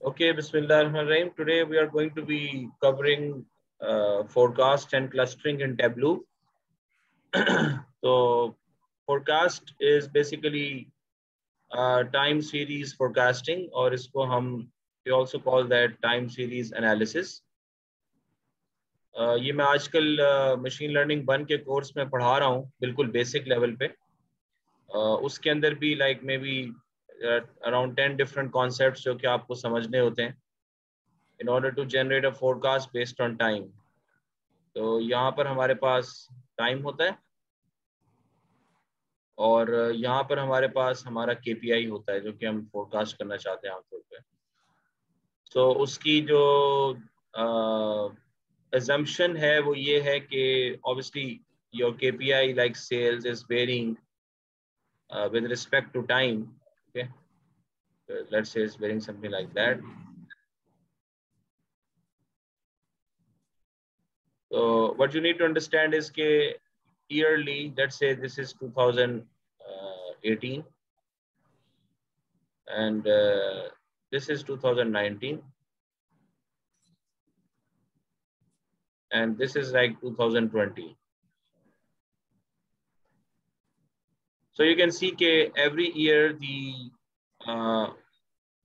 Okay, Bismillahirrahmanirrahim. Today we are going to be covering forecast and clustering in Tableau. So, forecast is basically time series forecasting, और इसको हम we also call that time series analysis. ये मैं आजकल machine learning 1 के course में पढ़ा रहा हूँ, बिल्कुल बेसिक लेवल पे. उसके अंदर भी like may be around 10 different concepts जो कि आपको समझने होते हैं in order to generate a forecast based on time. तो यहाँ पर हमारे पास टाइम होता है और यहाँ पर हमारे पास हमारा KPI होता है जो कि हम फोरकास्ट करना चाहते हैं आमतौर पे. तो उसकी जो assumption है वो ये है कि obviously your KPI like sales is varying with respect to time. Okay, let's say it's varying something like that. So what you need to understand is कि yearly, let's say this is 2018 and this is 2019 and this is like 2020. So you can see that every year the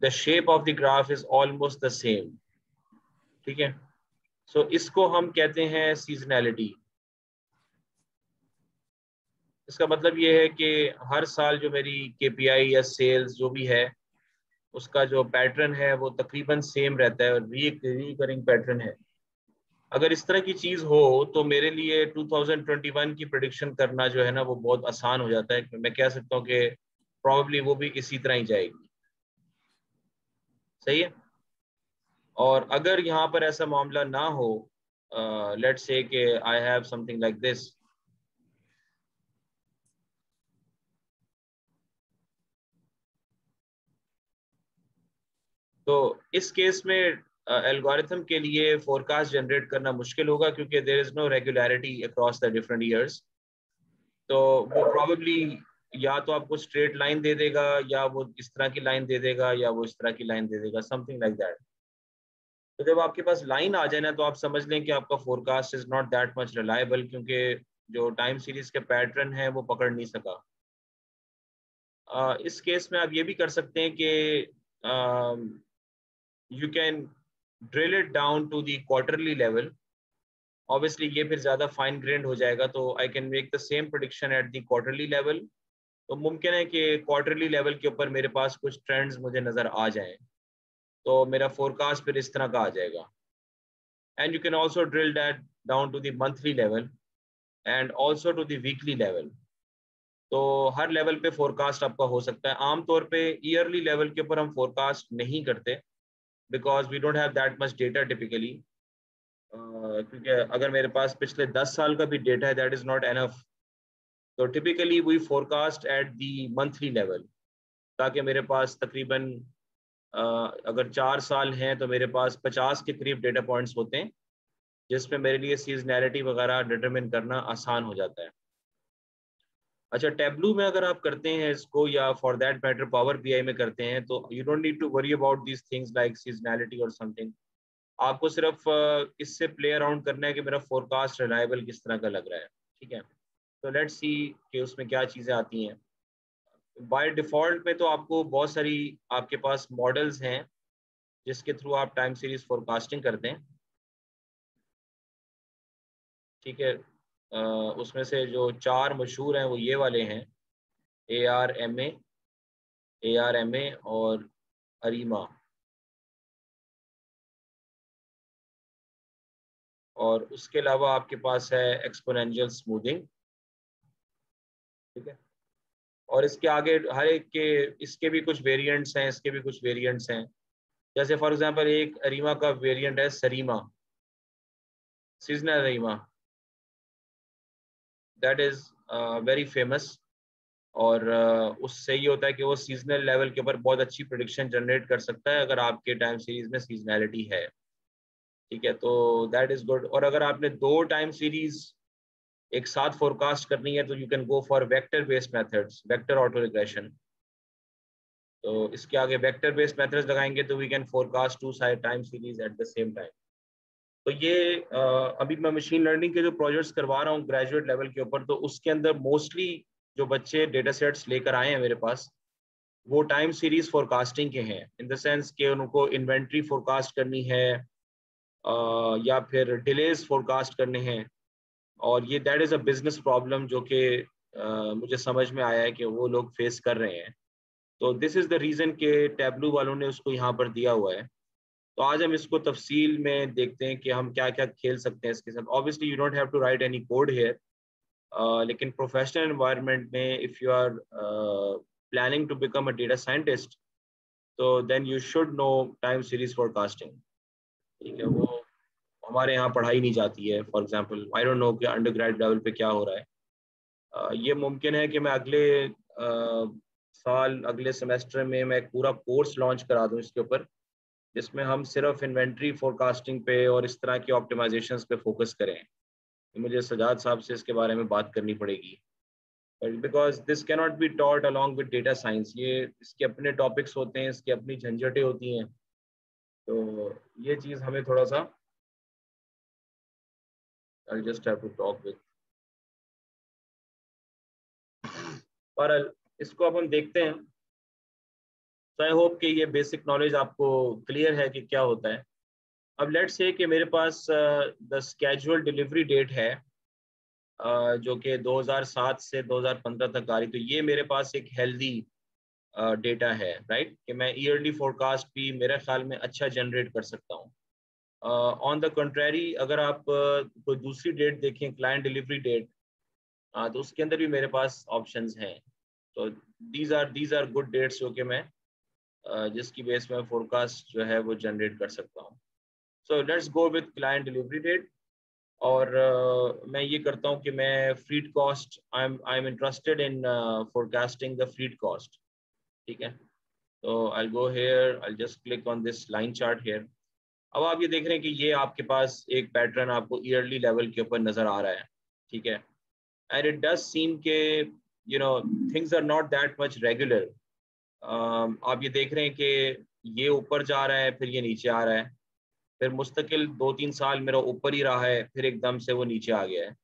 shape of the graph is almost the same. ठीक है? So इसको हम कहते हैं seasonality. इसका मतलब ये है कि हर साल जो मेरी KPI या सेल्स जो भी है उसका जो पैटर्न है वो तकरीबन सेम रहता है और रिकरिंग पैटर्न है. अगर इस तरह की चीज हो तो मेरे लिए 2021 की प्रेडिक्शन करना जो है ना वो बहुत आसान हो जाता है. मैं कह सकता हूँ कि प्रॉब्ली वो भी इसी तरह ही जाएगी. सही है. और अगर यहाँ पर ऐसा मामला ना हो, लेट्स से कि I have something like this. तो इस केस में एल्गोरिथम के लिए फोरकास्ट जनरेट करना मुश्किल होगा क्योंकि there is no regularity across the different years. तो वो प्रॉबेबली या तो आपको स्ट्रेट लाइन दे देगा या वो इस तरह की लाइन दे देगा या वो इस तरह की लाइन दे देगा, समथिंग लाइक दैट. तो जब आपके पास लाइन आ जाए ना तो आप समझ लें कि आपका forecast is not that much reliable क्योंकि जो टाइम सीरीज के पैटर्न है वो पकड़ नहीं सका. इस केस में आप ये भी कर सकते हैं कि you can drill it down to the quarterly level. Obviously ये फिर ज़्यादा फाइन ग्रेन्ड हो जाएगा, तो I can make the same prediction at the quarterly level. तो मुमकिन है कि क्वार्टरली लेवल के ऊपर मेरे पास कुछ ट्रेंड्स मुझे नज़र आ जाएं, तो मेरा फोरकास्ट फिर इस तरह का आ जाएगा. And you can also drill that down to the monthly level and also to the weekly level. तो हर लेवल पे फोरकास्ट आपका हो सकता है. आमतौर पे ईयरली लेवल के ऊपर हम फोरकास्ट नहीं करते because we don't have that much data typically. क्योंकि अगर मेरे पास पिछले 10 साल का भी डेटा है दैट इज नॉट एनफ. तो typically we forecast at the monthly level ताकि मेरे पास तकरीबन अगर 4 साल हैं तो मेरे पास 50 के करीब डेटा पॉइंट्स होते हैं जिसमें मेरे लिए सीजनैलिटी वगैरह डिटरमिन करना आसान हो जाता है. अच्छा, टैब्लू में अगर आप करते हैं इसको या for that matter power BI में करते हैं तो you don't need to worry about these things like seasonality और समथिंग. आपको सिर्फ इससे प्ले अराउंड करना है कि मेरा फोरकास्ट रिलायबल किस तरह का लग रहा है. ठीक है. तो लेट्स सी कि उसमें क्या चीज़ें आती हैं. बाय डिफ़ॉल्ट में तो आपको बहुत सारी आपके पास मॉडल्स हैं जिसके थ्रू आप टाइम सीरीज फोरकास्टिंग करते हैं. ठीक है. उसमें से जो 4 मशहूर हैं वो ये वाले हैं, ARMA और अरीमा. और उसके अलावा आपके पास है एक्सपोनेंशियल स्मूथिंग. ठीक है. और इसके आगे हर एक के इसके भी कुछ वेरिएंट्स हैं, इसके भी कुछ वेरिएंट्स हैं. जैसे फॉर एग्जांपल एक अरीमा का वेरिएंट है SARIMA, seasonal ARIMA. That is very famous. और उससे ये होता है कि वो सीजनल लेवल के ऊपर बहुत अच्छी प्रेडिक्शन जनरेट कर सकता है अगर आपके टाइम सीरीज में सीजनैलिटी है. ठीक है. तो दैट इज गुड. और अगर आपने 2 टाइम सीरीज एक साथ फोरकास्ट करनी है तो you can go for vector based methods, vector auto regression. तो इसके आगे वेक्टर बेस्ड मेथड्स लगाएंगे तो we can forecast two time series at the same time. तो ये अभी मैं मशीन लर्निंग के जो प्रोजेक्ट्स करवा रहा हूँ ग्रेजुएट लेवल के ऊपर, तो उसके अंदर मोस्टली जो बच्चे डेटा सेट्स लेकर आए हैं मेरे पास, वो टाइम सीरीज फोरकास्टिंग के हैं, इन द सेंस कि उनको इन्वेंट्री फोरकास्ट करनी है या फिर डिलेज फोरकास्ट करने हैं। और ये that is a business problem जो कि मुझे समझ में आया है कि वो लोग फेस कर रहे हैं। तो दिस इज़ द रीज़न कि टैबलू वालों ने उसको यहाँ पर दिया हुआ है। तो आज हम इसको तफसील में देखते हैं कि हम क्या क्या खेल सकते हैं इसके साथ। Obviously you don't have to write any code here, लेकिन प्रोफेशनल एनवायरनमेंट में if you are planning to become a data scientist, तो then you should know time series forecasting. ठीक है, वो हमारे यहाँ पढ़ाई नहीं जाती है। For example I don't know कि अंडर ग्रेड लेवल पे क्या हो रहा है। ये मुमकिन है कि मैं अगले साल, अगले सेमेस्टर में मैं एक पूरा कोर्स लॉन्च करा दूँ इसके ऊपर, जिसमें हम सिर्फ इन्वेंट्री फोरकास्टिंग पे और इस तरह की ऑप्टिमाइजेशंस पे फोकस करें। मुझे सजाद साहब से इसके बारे में बात करनी पड़ेगी, because this cannot be taught along with data science. ये इसके अपने टॉपिक्स होते हैं, इसकी अपनी झंझटें होती हैं। तो ये चीज़ हमें थोड़ा सा, I just have to talk with, पर इसको अब हम देखते हैं। तो आई होप कि ये बेसिक नॉलेज आपको क्लियर है कि क्या होता है। अब लेट्स से कि मेरे पास द स्केजुअल डिलीवरी डेट है जो कि 2007 से 2015 तक आ रही। तो ये मेरे पास एक हेल्दी डेटा है, राइट, कि मैं ईयरली फोरकास्ट भी मेरे ख्याल में अच्छा जनरेट कर सकता हूँ। ऑन द कंट्रेरी, अगर आप कोई दूसरी डेट देखें, क्लाइंट डिलीवरी डेट, तो उसके अंदर भी मेरे पास ऑप्शंस हैं। तो दीज आर गुड डेट्स जो कि मैं जिसकी बेस में फोरकास्ट जो है वो जनरेट कर सकता हूँ। So let's go with client delivery date. और मैं ये करता हूँ कि मैं freight cost, I am interested in forecasting the freight cost. ठीक है, तो I go here, I just click on this line chart here. अब आप ये देख रहे हैं कि ये आपके पास एक पैटर्न आपको ईयरली लेवल के ऊपर नजर आ रहा है। ठीक है, एंड इट डज सीम के you know things are not that much regular. आप ये देख रहे हैं कि ये ऊपर जा रहा है, फिर ये नीचे आ रहा है, फिर मुस्तकिल 2-3 साल मेरा ऊपर ही रहा है, फिर एकदम से वो नीचे आ गया है।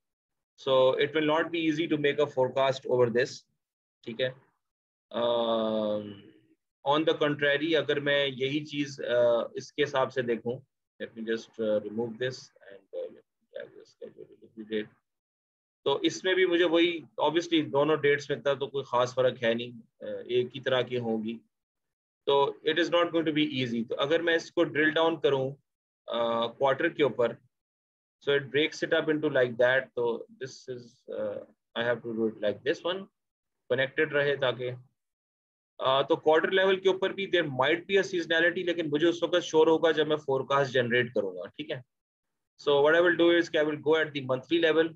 So it will not be easy to make a forecast over this. ठीक है, ऑन द कंट्रेरी, अगर मैं यही चीज इसके हिसाब से देखूं, let me just remove this and तो इसमें भी मुझे वही, ऑब्वियसली दोनों डेट्स में था तो कोई खास फर्क है नहीं, एक ही तरह की होंगी। तो it is not going to be easy. तो अगर मैं इसको ड्रिल डाउन करूं क्वार्टर के ऊपर, so it breaks it up into like that. So this is I have to do it like this one, connected रहे ताकि तो क्वार्टर लेवल के ऊपर भी there might be a seasonality, लेकिन मुझे उस वक्त श्योर होगा जब मैं फोरकास्ट जनरेट करूंगा। ठीक है, so what I will do is कि I will go at the monthly level,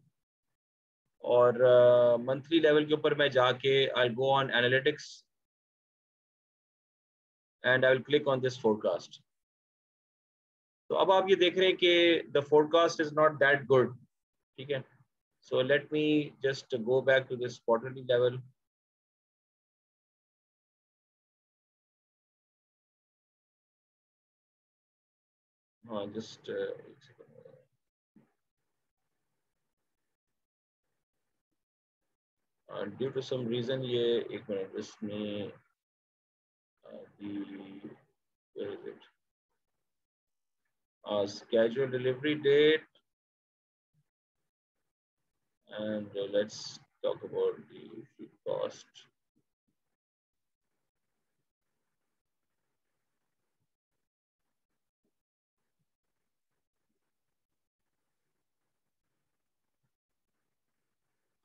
और मंथली लेवल के ऊपर मैं जाके I go on analytics and I will click on this forecast. तो अब आप ये देख रहे हैं कि the forecast is not that good. ठीक है, so let me just go back to this quarterly level. Just एक second. Due to some reason ये एक मिनट इसमें the where is it? Schedule delivery date, and let's talk about the cost.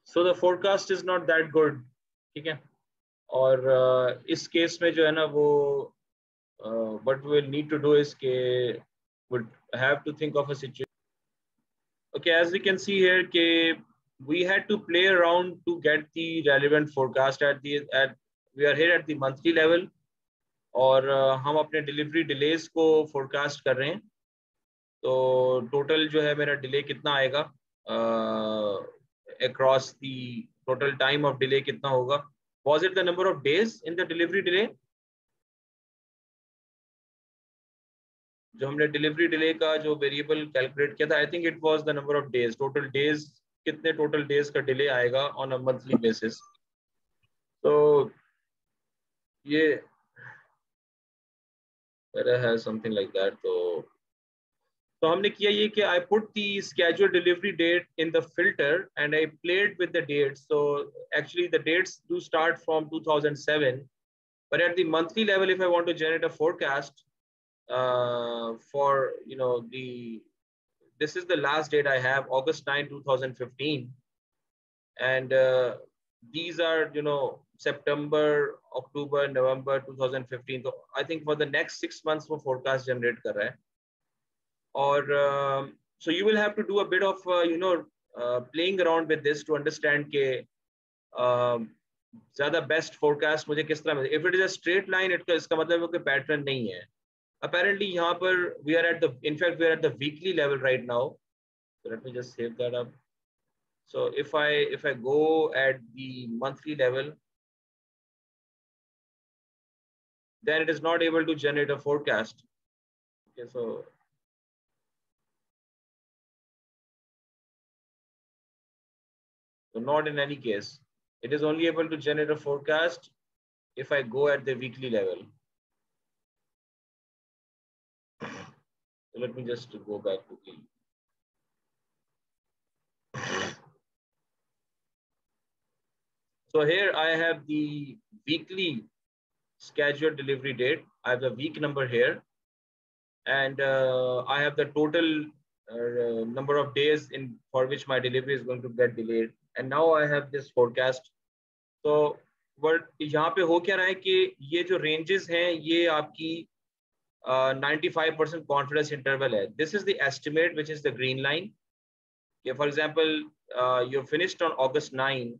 So the forecast is not that good. ठीक है, और इस case में जो है ना वो what we will need to do is के would have to think of a situation. Okay, as we can see here, we had to play around to get the relevant forecast we are here at the monthly level, और हम अपने delivery delays को forecast कर रहे हैं। तो total जो है मेरा डिले कितना आएगा, across the total time of delay कितना होगा, was it the number of days in the delivery delay? जो हमने डिलीवरी डिले का जो वेरिएबल कैलकुलेट किया था, I think it was the number of days, total days, कितने टोटल डेज का डिले आएगा ऑन अ मंथली बेसिस। तो ये है समथिंग लाइक दैट। तो हमने किया ये कि I put the scheduled delivery date in the filter and I played with the dates. So actually the dates do start from 2007, but at the monthly level, if I want to generate a forecast for, you know, this is the last date I have, August 9, 2015, and these are, you know, September, October, November 2015. So I think for the next 6 months वो forecast generate कर रहा है। और so you will have to do a bit of you know playing around with this to understand के ज़्यादा best forecast मुझे किस तरह मिले। If it is a straight line, इसका मतलब है कोई पैटर्न नहीं है। apparently यहाँ पर we are at the, in fact we are at the weekly level right now, so let me just save that up. So if I go at the monthly level, then it is not able to generate a forecast. Okay, so not in any case, it is only able to generate a forecast if I go at the weekly level. So let me just go back to the, so here I have the weekly scheduled delivery date. I have the week number here, and I have the total number of days in for which my delivery is going to get delayed, and now I have this forecast. तो what यहाँ पे हो क्या रहा है कि ये जो ranges हैं ये आपकी 95% confidence interval है. This is the estimate, which is the green line. Okay, for example, you finished on August 9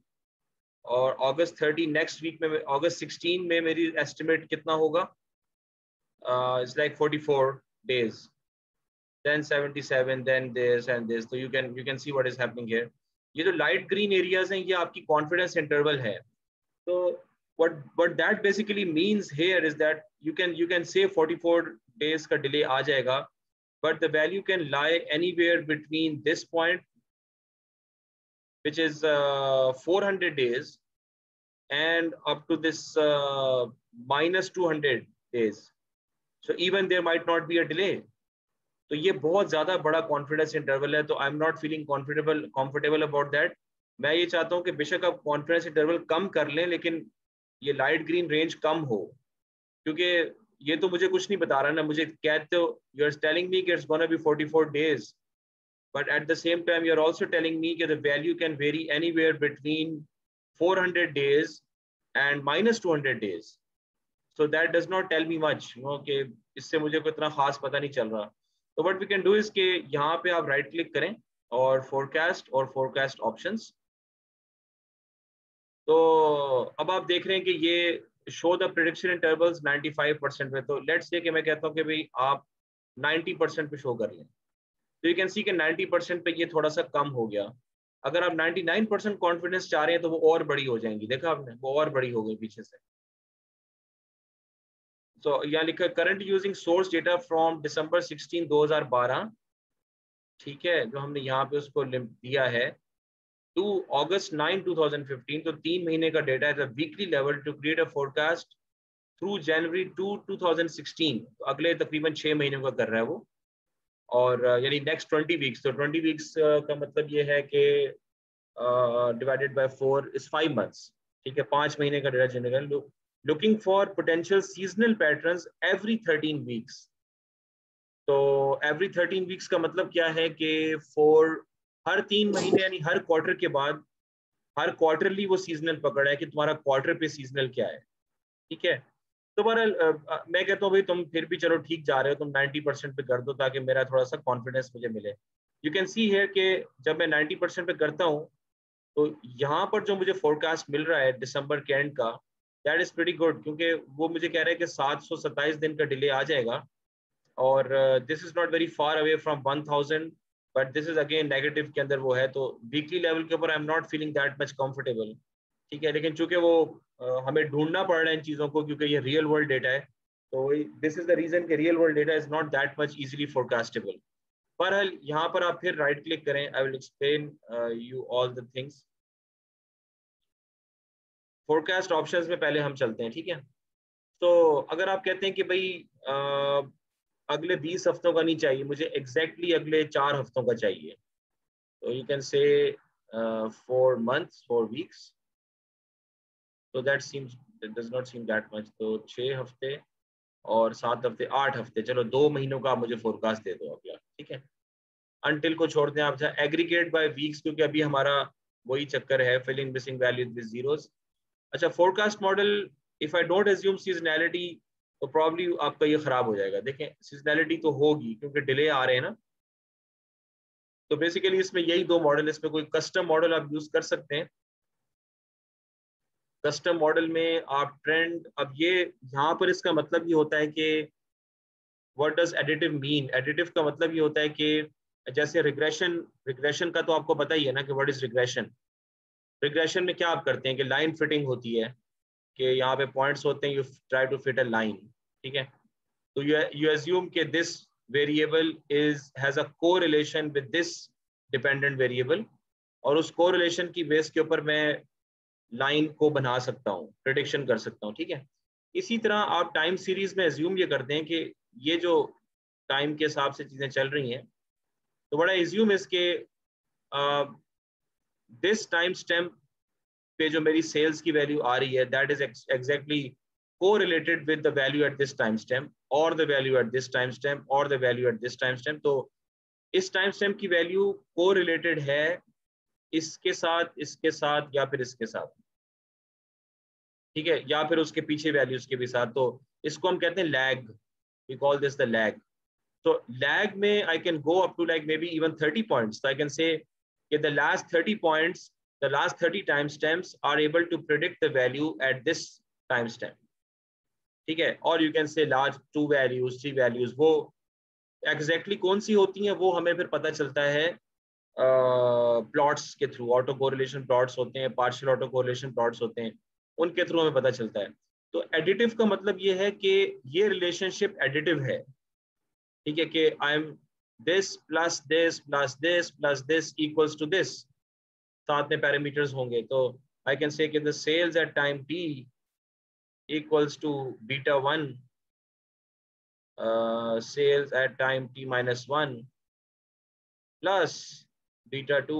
और August 30 next week में, August 16 में मेरी estimate कितना होगा? It's like 44 days, then 77, then this and this. So you can see what is happening here. ये जो light green areas हैं ये आपकी confidence interval है. So what that basically means here is that you can say 44 days का delay आ जाएगा, but the value can lie anywhere between this point, which is 400 days, and up to this minus 200 days. So even there might not be a delay. तो ये बहुत ज़्यादा बड़ा confidence interval है, तो I am not feeling comfortable about that. मैं ये चाहता हूँ कि बेशक आप कॉन्फिडेंस इंटरवल कम कर लें, लेकिन ये लाइट ग्रीन रेंज कम हो, क्योंकि ये तो मुझे कुछ नहीं बता रहा ना, मुझे कहते हो यू आर टेलिंग मी कि it's gonna be 44 days, but at the same time you are also telling me that the value can vary anywhere between 400 days and minus 200 days. So that does not tell me much, you know, कि इससे मुझे कोई इतना खास पता नहीं चल रहा। तो what we can do is कि यहाँ पे आप राइट क्लिक करें और फोरकास्ट ऑप्शंस। तो अब आप देख रहे हैं कि ये शो द प्रेडिक्शन इंटरवल्स 95% पे। तो लेट्स से कि मैं कहता हूँ कि भाई आप 90% पे शो कर लें, तो यू कैन सी कि 90% पे ये थोड़ा सा कम हो गया। अगर आप 99% कॉन्फिडेंस चाह रहे हैं तो वो और बड़ी हो जाएंगी, देखा आपने, वो और बड़ी हो गई पीछे से। तो यहाँ लिखा current using source data from December 16 2012, ठीक है, जो हमने यहाँ पे उसको दिया है, टू August 9 2015। तो 3 महीने का डेटा है weekly level to create a forecast through January 2 2016। तो अगले तकरीबन 6 महीनों का कर रहा है वो, और यानी नेक्स्ट 20 वीक्स। तो 20 वीक्स का मतलब ये है कि डिवाइडेड बाय 4 इज 5 months, ठीक है, 5 महीने का data generate. Looking for potential seasonal patterns every 13 weeks. तो एवरी 13 वीक्स का मतलब क्या है कि हर 3 महीने यानी हर क्वार्टर के बाद, हर क्वार्टरली वो सीजनल पकड़ा है कि तुम्हारा क्वार्टर पे सीजनल क्या है, ठीक है। तो बहरहाल मैं कहता हूँ भाई तुम फिर भी चलो ठीक जा रहे हो, तुम 90% पे कर दो ताकि मेरा थोड़ा सा कॉन्फिडेंस मुझे मिले। यू कैन सी हियर कि जब मैं 90% पे करता हूँ तो यहाँ पर जो मुझे फोरकास्ट मिल रहा है दिसंबर के एंड का, दैट इज प्रीटी गुड, क्योंकि वो मुझे कह रहा है कि 727 दिन का डिले आ जाएगा, और this is not very far away from 1000, but this is again negative के अंदर वो है। तो वीकली लेवल के ऊपर आई am not feeling that much comfortable, ठीक है, लेकिन चूंकि वो हमें ढूंढना पड़ रहा है इन चीज़ों को, क्योंकि ये रियल वर्ल्ड डेटा है, तो दिस इज द रीजन कि real world data is not that much easily forecastable. बहरहाल यहाँ पर आप फिर राइट क्लिक करें, I will explain you all the things. Forecast options में पहले हम चलते हैं, ठीक है। तो अगर आप कहते हैं कि भाई अगले 20 हफ्तों का नहीं चाहिए मुझे, एग्जैक्टली अगले 4 हफ्तों का चाहिए, तो you can say 4 months 4 weeks, तो that seems does not seem that much. तो 6 हफ्ते और 7 हफ्ते 8 हफ्ते, चलो 2 महीनों का आप मुझे फोरकास्ट दे दो अगला, ठीक है। अनटिल को छोड़ दें आप, एग्रीगेट बाय वीक्स, क्योंकि अभी हमारा वही चक्कर है, filling missing values with zeros. अच्छा, forecast model if I don't assume seasonality तो प्रॉब्ली आपका ये खराब हो जाएगा। देखें सीजनैलिटी तो होगी क्योंकि डिले आ रहे हैं ना, तो बेसिकली इसमें यही 2 मॉडल, इसमें कोई कस्टम मॉडल आप यूज कर सकते हैं। कस्टम मॉडल में आप ट्रेंड, अब ये यहाँ पर इसका मतलब ये होता है कि what does additive mean. Additive का मतलब ये होता है कि जैसे रिग्रेशन, रिग्रेशन का तो आपको पता ही है ना कि व्हाट इज रिग्रेशन। रिग्रेशन में क्या आप करते हैं कि लाइन फिटिंग होती है, कि यहाँ पे पॉइंट्स होते हैं, you try to fit a line, ठीक है। तो you assume कि this variable has a correlation with this dependent variable, और उस correlation की बेस के ऊपर मैं लाइन को बना सकता हूँ, प्रिडिक्शन कर सकता हूँ, ठीक है। इसी तरह आप टाइम सीरीज में एज्यूम ये करते हैं कि ये जो टाइम के हिसाब से चीजें चल रही हैं, तो बड़ा एज्यूम इसके दिस टाइम स्टैम्प पे जो मेरी सेल्स की वैल्यू आ रही है, that is exactly correlated with the value at this time stamp or the value at this time stamp or the value at this time stamp। तो इस time stamp की value correlated है इसके साथ या फिर इसके साथ, ठीक है, या फिर उसके पीछे वैल्यूज के भी साथ। तो इसको हम कहते हैं lag, we call this the lag. तो लैग में I can go up to like maybe even 30 points. तो I can say the last 30 points, the last 30 time stamps are able to predict the value at this time stamp, ठीक है। और you can say large 2 values 3 values, वो exactly कौन सी होती हैं वो हमें फिर पता चलता है प्लॉट्स के थ्रू। ऑटो कोरिलेशन प्लॉट्स होते हैं, पार्शियल ऑटो कोरिलेशन प्लॉट्स होते हैं, उनके थ्रू हमें पता चलता है। तो एडिटिव का मतलब ये है कि ये रिलेशनशिप एडिटिव है, ठीक है, कि I am this plus this plus this plus this equals to this, साथ में पैरामीटर्स होंगे। तो आई कैन से कि the sales at time T equals to beta 1 sales at time t minus 1 plus beta 2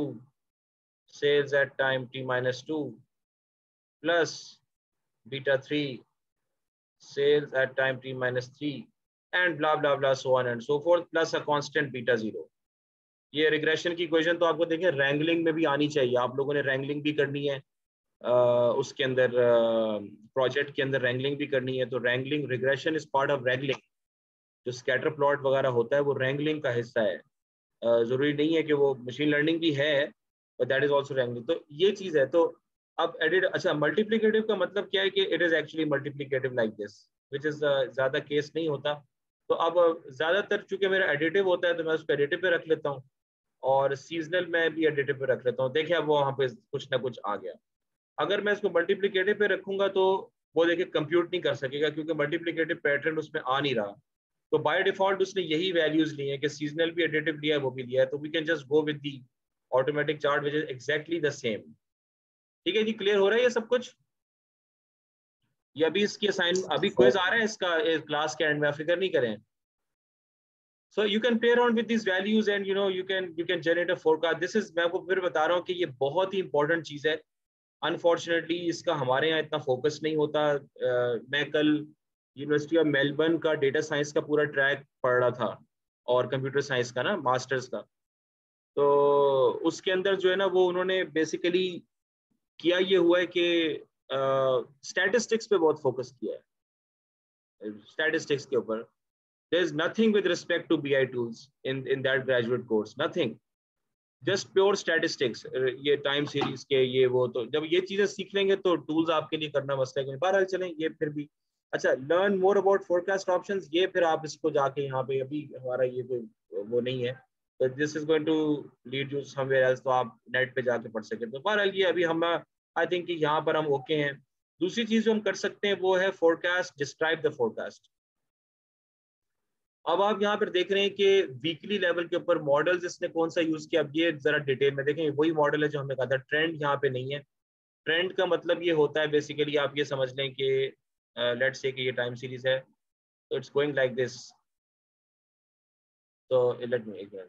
sales at time t minus 2 plus beta 3 sales at time t minus 3 and blah blah blah so on and so forth plus a constant beta 0। ये regression की equation तो आपको देखिए wrangling में भी आनी चाहिए, आप लोगों ने रैंगलिंग भी करनी है, उसके अंदर प्रोजेक्ट के अंदर रैंगलिंग भी करनी है। तो wrangling, regression is part of wrangling. जो स्कैटर प्लॉट वगैरह होता है वो रैंगलिंग का हिस्सा है। जरूरी नहीं है कि वो मशीन लर्निंग भी है, but that is also wrangling. तो ये चीज है। तो अब एडिट, अच्छा मल्टीप्लिकेटिव का मतलब क्या है कि it is actually multiplicative like this, which is ज्यादा केस नहीं होता। तो अब ज्यादातर चूंकि मेरा एडिटिव होता है तो मैं उसको एडिटिव पे रख लेता हूँ, और सीजनल में भी एडिटिव पे रख लेता हूँ। देखिए अब वो वहाँ पे कुछ ना कुछ आ गया। अगर मैं इसको मल्टीप्लिकेटिव पे रखूंगा तो वो देखिए कंप्यूट नहीं कर सकेगा, क्योंकि मल्टीप्लिकेटिव पैटर्न उसमें आ नहीं रहा। तो बाय डिफॉल्ट उसने यही वैल्यूज ली हैं कि सीजनल भी एडिटिव लिया है, वो भी लिया है। तो we can just go with the automatic chart which is exactly the same. ठीक है जी, क्लियर हो रहा है ये सब कुछ? ये अभी इसकी असाइन, अभी क्विज आ रहा है इसका क्लास के एंड में, फिक्र नहीं करें। So you can play around with these values and you can generate a forecast. This is, मैं आपको फिर बता रहा हूँ कि ये बहुत ही इंपॉर्टेंट चीज है। अनफॉर्चुनेटली इसका हमारे यहाँ इतना फोकस नहीं होता। मैं कल यूनिवर्सिटी ऑफ मेलबर्न का डेटा साइंस का पूरा ट्रैक पढ़ रहा था, और कंप्यूटर साइंस का ना मास्टर्स का। तो उसके अंदर जो है ना वो उन्होंने बेसिकली किया ये हुआ है कि स्टैटिस्टिक्स पे बहुत फोकस किया है, स्टैटिस्टिक्स के ऊपर। There is nothing with respect to BI tools in that graduate course, nothing, just pure statistics। ये टाइम सीरीज के ये वो, तो जब ये चीजें सीख लेंगे तो टूल्स आपके लिए करना मसला है। बहरहाल चलें ये फिर भी अच्छा। Learn more about forecast options, ये फिर आप इसको जाके यहाँ पे, अभी हमारा ये कोई वो नहीं है, तो this is going to lead you somewhere else, तो आप नेट पे जाके पढ़ सके। तो बहरहाल ये अभी हम, आई थिंक कि यहाँ पर हम ओके हैं। दूसरी चीज जो हम कर सकते हैं वो है फोरकास्ट, डिस्क्राइब द फोरकास्ट। अब आप यहाँ पर देख रहे हैं कि वीकली लेवल के ऊपर मॉडल्स इसने कौन सा यूज किया। अब ये जरा डिटेल में देखें, वही मॉडल है जो हमने कहा था। ट्रेंड यहाँ पे नहीं है। ट्रेंड का मतलब ये होता है बेसिकली, आप ये समझ लें कि लेट्स से कि ये टाइम सीरीज है, तो इट्स गोइंग लाइक दिस। तो लेट मी एक मिनट,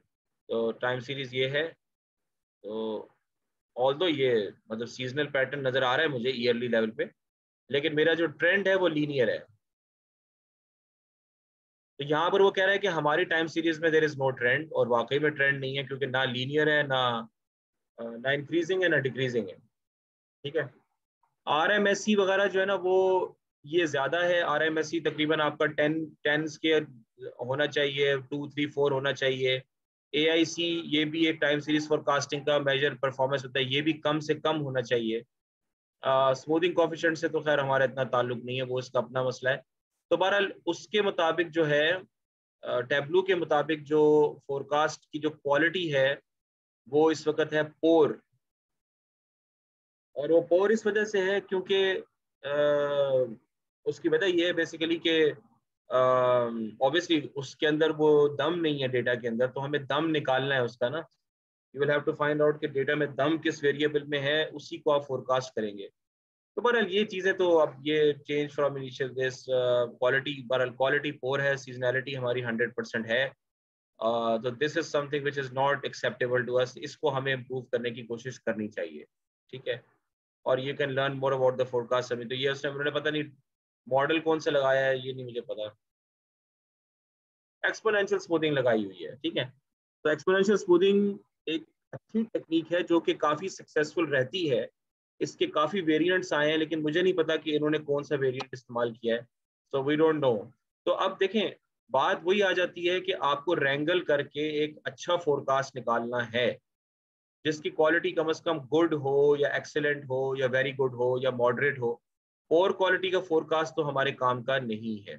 तो टाइम सीरीज ये है। तो ऑल्दो ये मतलब सीजनल पैटर्न नजर आ रहा है मुझे ईयरली लेवल पे, लेकिन मेरा जो ट्रेंड है वो लीनियर है। तो यहाँ पर वो कह रहा है कि हमारी टाइम सीरीज में देयर इज नो ट्रेंड, और वाकई में ट्रेंड नहीं है, क्योंकि ना लीनियर है, ना इंक्रीजिंग है, ना डिक्रीजिंग है। ठीक है। आरएमएससी वगैरह जो है ना वो ये ज्यादा है। आरएमएससी तकरीबन आपका 10 के होना चाहिए, 2 3 4 होना चाहिए। एआईसी ये भी एक टाइम सीरीज फॉरकास्टिंग का मेजर परफॉर्मेंस होता है, ये भी कम से कम होना चाहिए। स्मूथिंग कोफिशिएंट से तो खैर हमारा इतना ताल्लुक नहीं है, वो इसका अपना मसला है। तो बहरहाल उसके मुताबिक जो है, टेब्लू के मुताबिक जो फोरकास्ट की जो क्वालिटी है वो इस वक्त है पोर। और वो पोर इस वजह से है क्योंकि उसकी वजह ये है बेसिकली कि ऑब्वियसली उसके अंदर वो दम नहीं है डेटा के अंदर, तो हमें दम निकालना है उसका ना। You will have to find out कि डेटा में दम किस वेरिएबल में है, उसी को आप फोरकास्ट करेंगे। तो बहरहाल ये चीज़ें तो अब ये change from initial this quality, बहरहाल क्वालिटी पोर है, सीजनैलिटी हमारी 100% है। तो this is something which is not acceptable to us, इसको हमें इम्प्रूव करने की कोशिश करनी चाहिए। ठीक है। और you can learn more about the forecast अभी। तो ये उसने उन्होंने पता नहीं मॉडल कौन सा लगाया है, ये नहीं मुझे पता। एक्सपोनेंशियल स्मूथिंग लगाई हुई है। ठीक है। तो एक्सपोनेंशियल स्मूथिंग एक अच्छी टेक्निक है जो कि काफ़ी सक्सेसफुल रहती है। इसके काफ़ी वेरिएंट्स आए हैं, लेकिन मुझे नहीं पता कि इन्होंने कौन सा वेरिएंट इस्तेमाल किया है। So we don't know. तो अब देखें, बात वही आ जाती है कि आपको रैंगल करके एक अच्छा फोरकास्ट निकालना है जिसकी क्वालिटी कम से कम गुड हो, या एक्सेलेंट हो, या वेरी गुड हो, या मॉडरेट हो। और क्वालिटी का फोरकास्ट तो हमारे काम का नहीं है।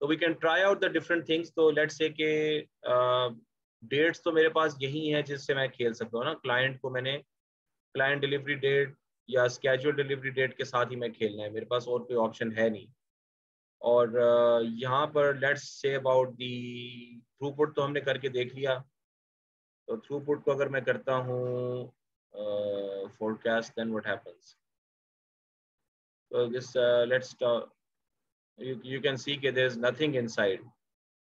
तो we can try out the different things. तो लेट्स से के डेट्स तो मेरे पास यही है जिससे मैं खेल सकता हूँ ना। क्लाइंट को मैंने क्लाइंट डिलीवरी डेट या स्केड्यूल डिलीवरी डेट के साथ ही मैं खेलना है, मेरे पास और कोई ऑप्शन है नहीं। और यहाँ पर let's say about the throughput तो हमने करके देख लिया। तो थ्रूपुट को अगर मैं करता हूँ forecast, then what happens? So this let's talk, you can see कि there is nothing inside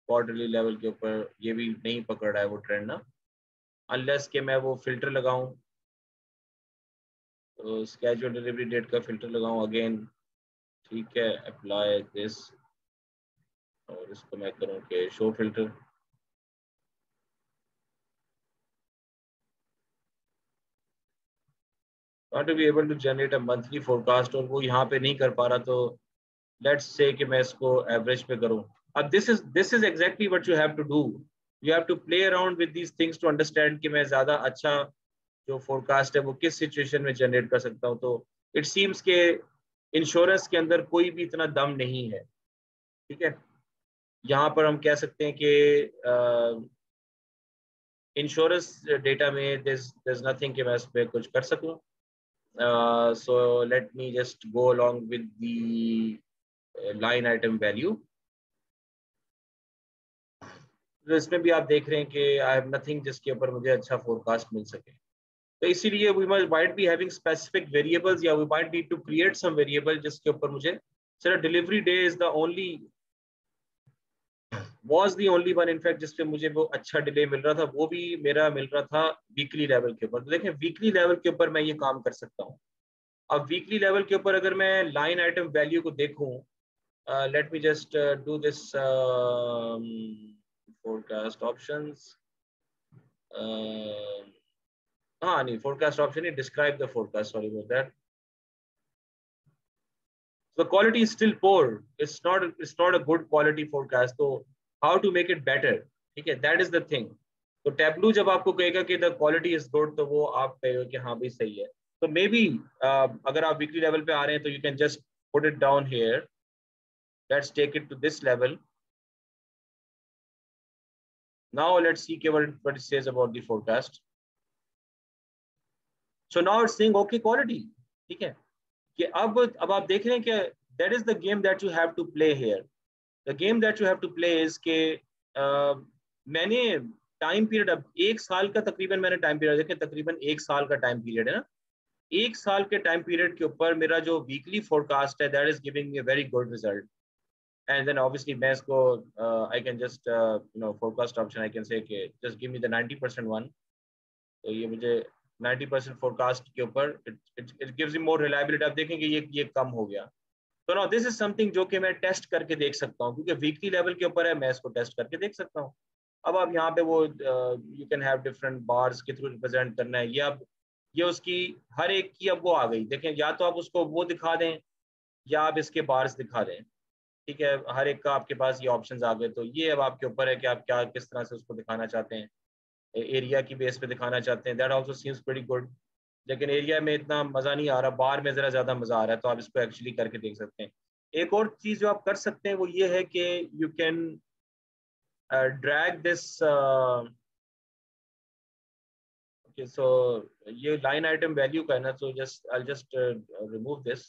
quarterly level के ऊपर, ये भी नहीं पकड़ रहा है वो ट्रेंड ना, unless कि मैं वो फिल्टर लगाऊं। तो स्केड्यूल डिलीवरी डेट का फिल्टर लगाऊं अगेन। ठीक है, अप्लाई दिस, और इसको मैं करूं कि show filter. want to be able to generate a monthly forecast, और वो यहाँ पे नहीं कर पा रहा। तो लेट्स से कि मैं इसको एवरेज पे करूं। अब this is exactly what you have to do. You have to play around with these things to understand कि मैं ज्यादा अच्छा जो फोरकास्ट है वो किस सिचुएशन में जनरेट कर सकता हूं। तो इट सीम्स के इंश्योरेंस के अंदर कोई भी इतना दम नहीं है। ठीक है। यहाँ पर हम कह सकते हैं कि इंश्योरेंस डेटा में there's nothing कि मैं इस पर कुछ कर सकूं। so let me just go along with the line item value। तो इसमें भी आप देख रहे हैं कि आई हैव नथिंग जिसके ऊपर मुझे अच्छा फोरकास्ट मिल सके। तो इसीलिए we might be having specific variables, या we might need to create some variable जिसके ऊपर मुझे सिर्फ delivery day is the only was the only one in fact जिस पे मुझे वो अच्छा डिले मिल रहा था, वो भी मेरा मिल रहा था वीकली लेवल के ऊपर। तो देखें वीकली लेवल के ऊपर मैं ये काम कर सकता हूँ। अब वीकली लेवल के ऊपर अगर मैं लाइन आइटम वैल्यू को देखूं, let me just do this forecast options. हाँ नहीं, फोरकास्ट ऑप्शन नहीं, describe the forecast, sorry about that. The quality is still poor. It's not a good quality forecast. So how to make it better? ठीक है, that is the thing. तो tableau जब आपको कहेगा कि the quality is good, तो वो आप कहेगा कि हाँ भाई सही है। तो मे बी अगर आप वीकली लेवल पे आ रहे हैं तो you can just put it down here. Let's take it to this level. Now let's see what it says about the forecast. So now it's saying okay quality. ठीक है, कि अब आप देख रहे हैं कि that is the game that you have to play here. The game that you have to play is के मैंने टाइम पीरियड, अब 1 साल का तकरीबन मैंने टाइम पीरियड देखे, तकरीबन 1 साल का टाइम पीरियड है ना, 1 साल के टाइम पीरियड के ऊपर मेरा जो वीकली फोरकास्ट है that is giving me a very good result. And then obviously मैं इसको I can just forecast option I can say just give me the 90% one. तो ये मुझे 90% फोरकास्ट के ऊपर it gives you more reliability. आप देखेंगे ये कम हो गया. तो नो दिस इज समथिंग जो कि मैं टेस्ट करके देख सकता हूँ, क्योंकि वीकली लेवल के ऊपर है, मैं इसको टेस्ट करके देख सकता हूँ. अब आप यहाँ पे वो you can have different bars के थ्रू रिप्रेजेंट करना है, ये अब ये उसकी हर एक की अब वो आ गई. देखें, या तो आप उसको वो दिखा दें या आप इसके बार्स दिखा दें. ठीक है, हर एक का आपके पास ये ऑप्शंस आ गए. तो ये अब आपके ऊपर है कि आप क्या किस तरह से उसको दिखाना चाहते हैं. एरिया की बेस पे दिखाना चाहते हैं, that also seems pretty good. लेकिन एरिया में इतना मज़ा नहीं आ रहा, बार में ज़रा ज़्यादा मज़ा आ रहा है. तो आप इसको एक्चुअली करके देख सकते हैं. एक और चीज़ जो आप कर सकते हैं वो ये है कि you can drag this. Okay, so ये लाइन आइटम वैल्यू का है ना, so just I'll just remove this.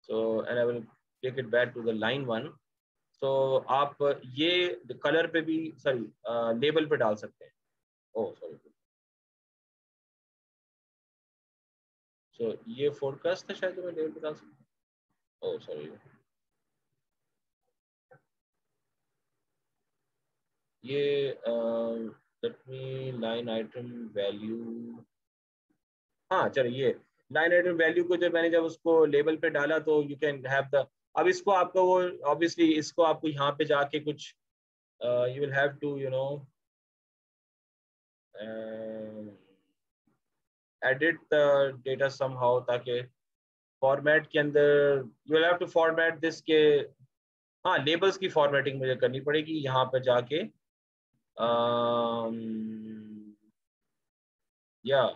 So and I will take it back to the line one. So आप ये कलर पे भी सॉरी लेबल पे डाल सकते हैं. ओह सॉरी, सो ये फोरकास्ट था शायद, तो मैं लेबल पे डाल सकता हूँ. ओह सॉरी, ये let me line item value. हाँ चलो, ये लाइन आइटम वैल्यू को जब उसको लेबल पे डाला तो यू कैन हैव द. अब इसको आपका वो ऑब्वियसली इसको आपको यहाँ पे जाके कुछ you will have to edit the data somehow, ताकि फॉर्मेट के अंदर you will have to format this के. हाँ, लेबल्स की फॉर्मेटिंग मुझे करनी पड़ेगी यहाँ पे जाके. या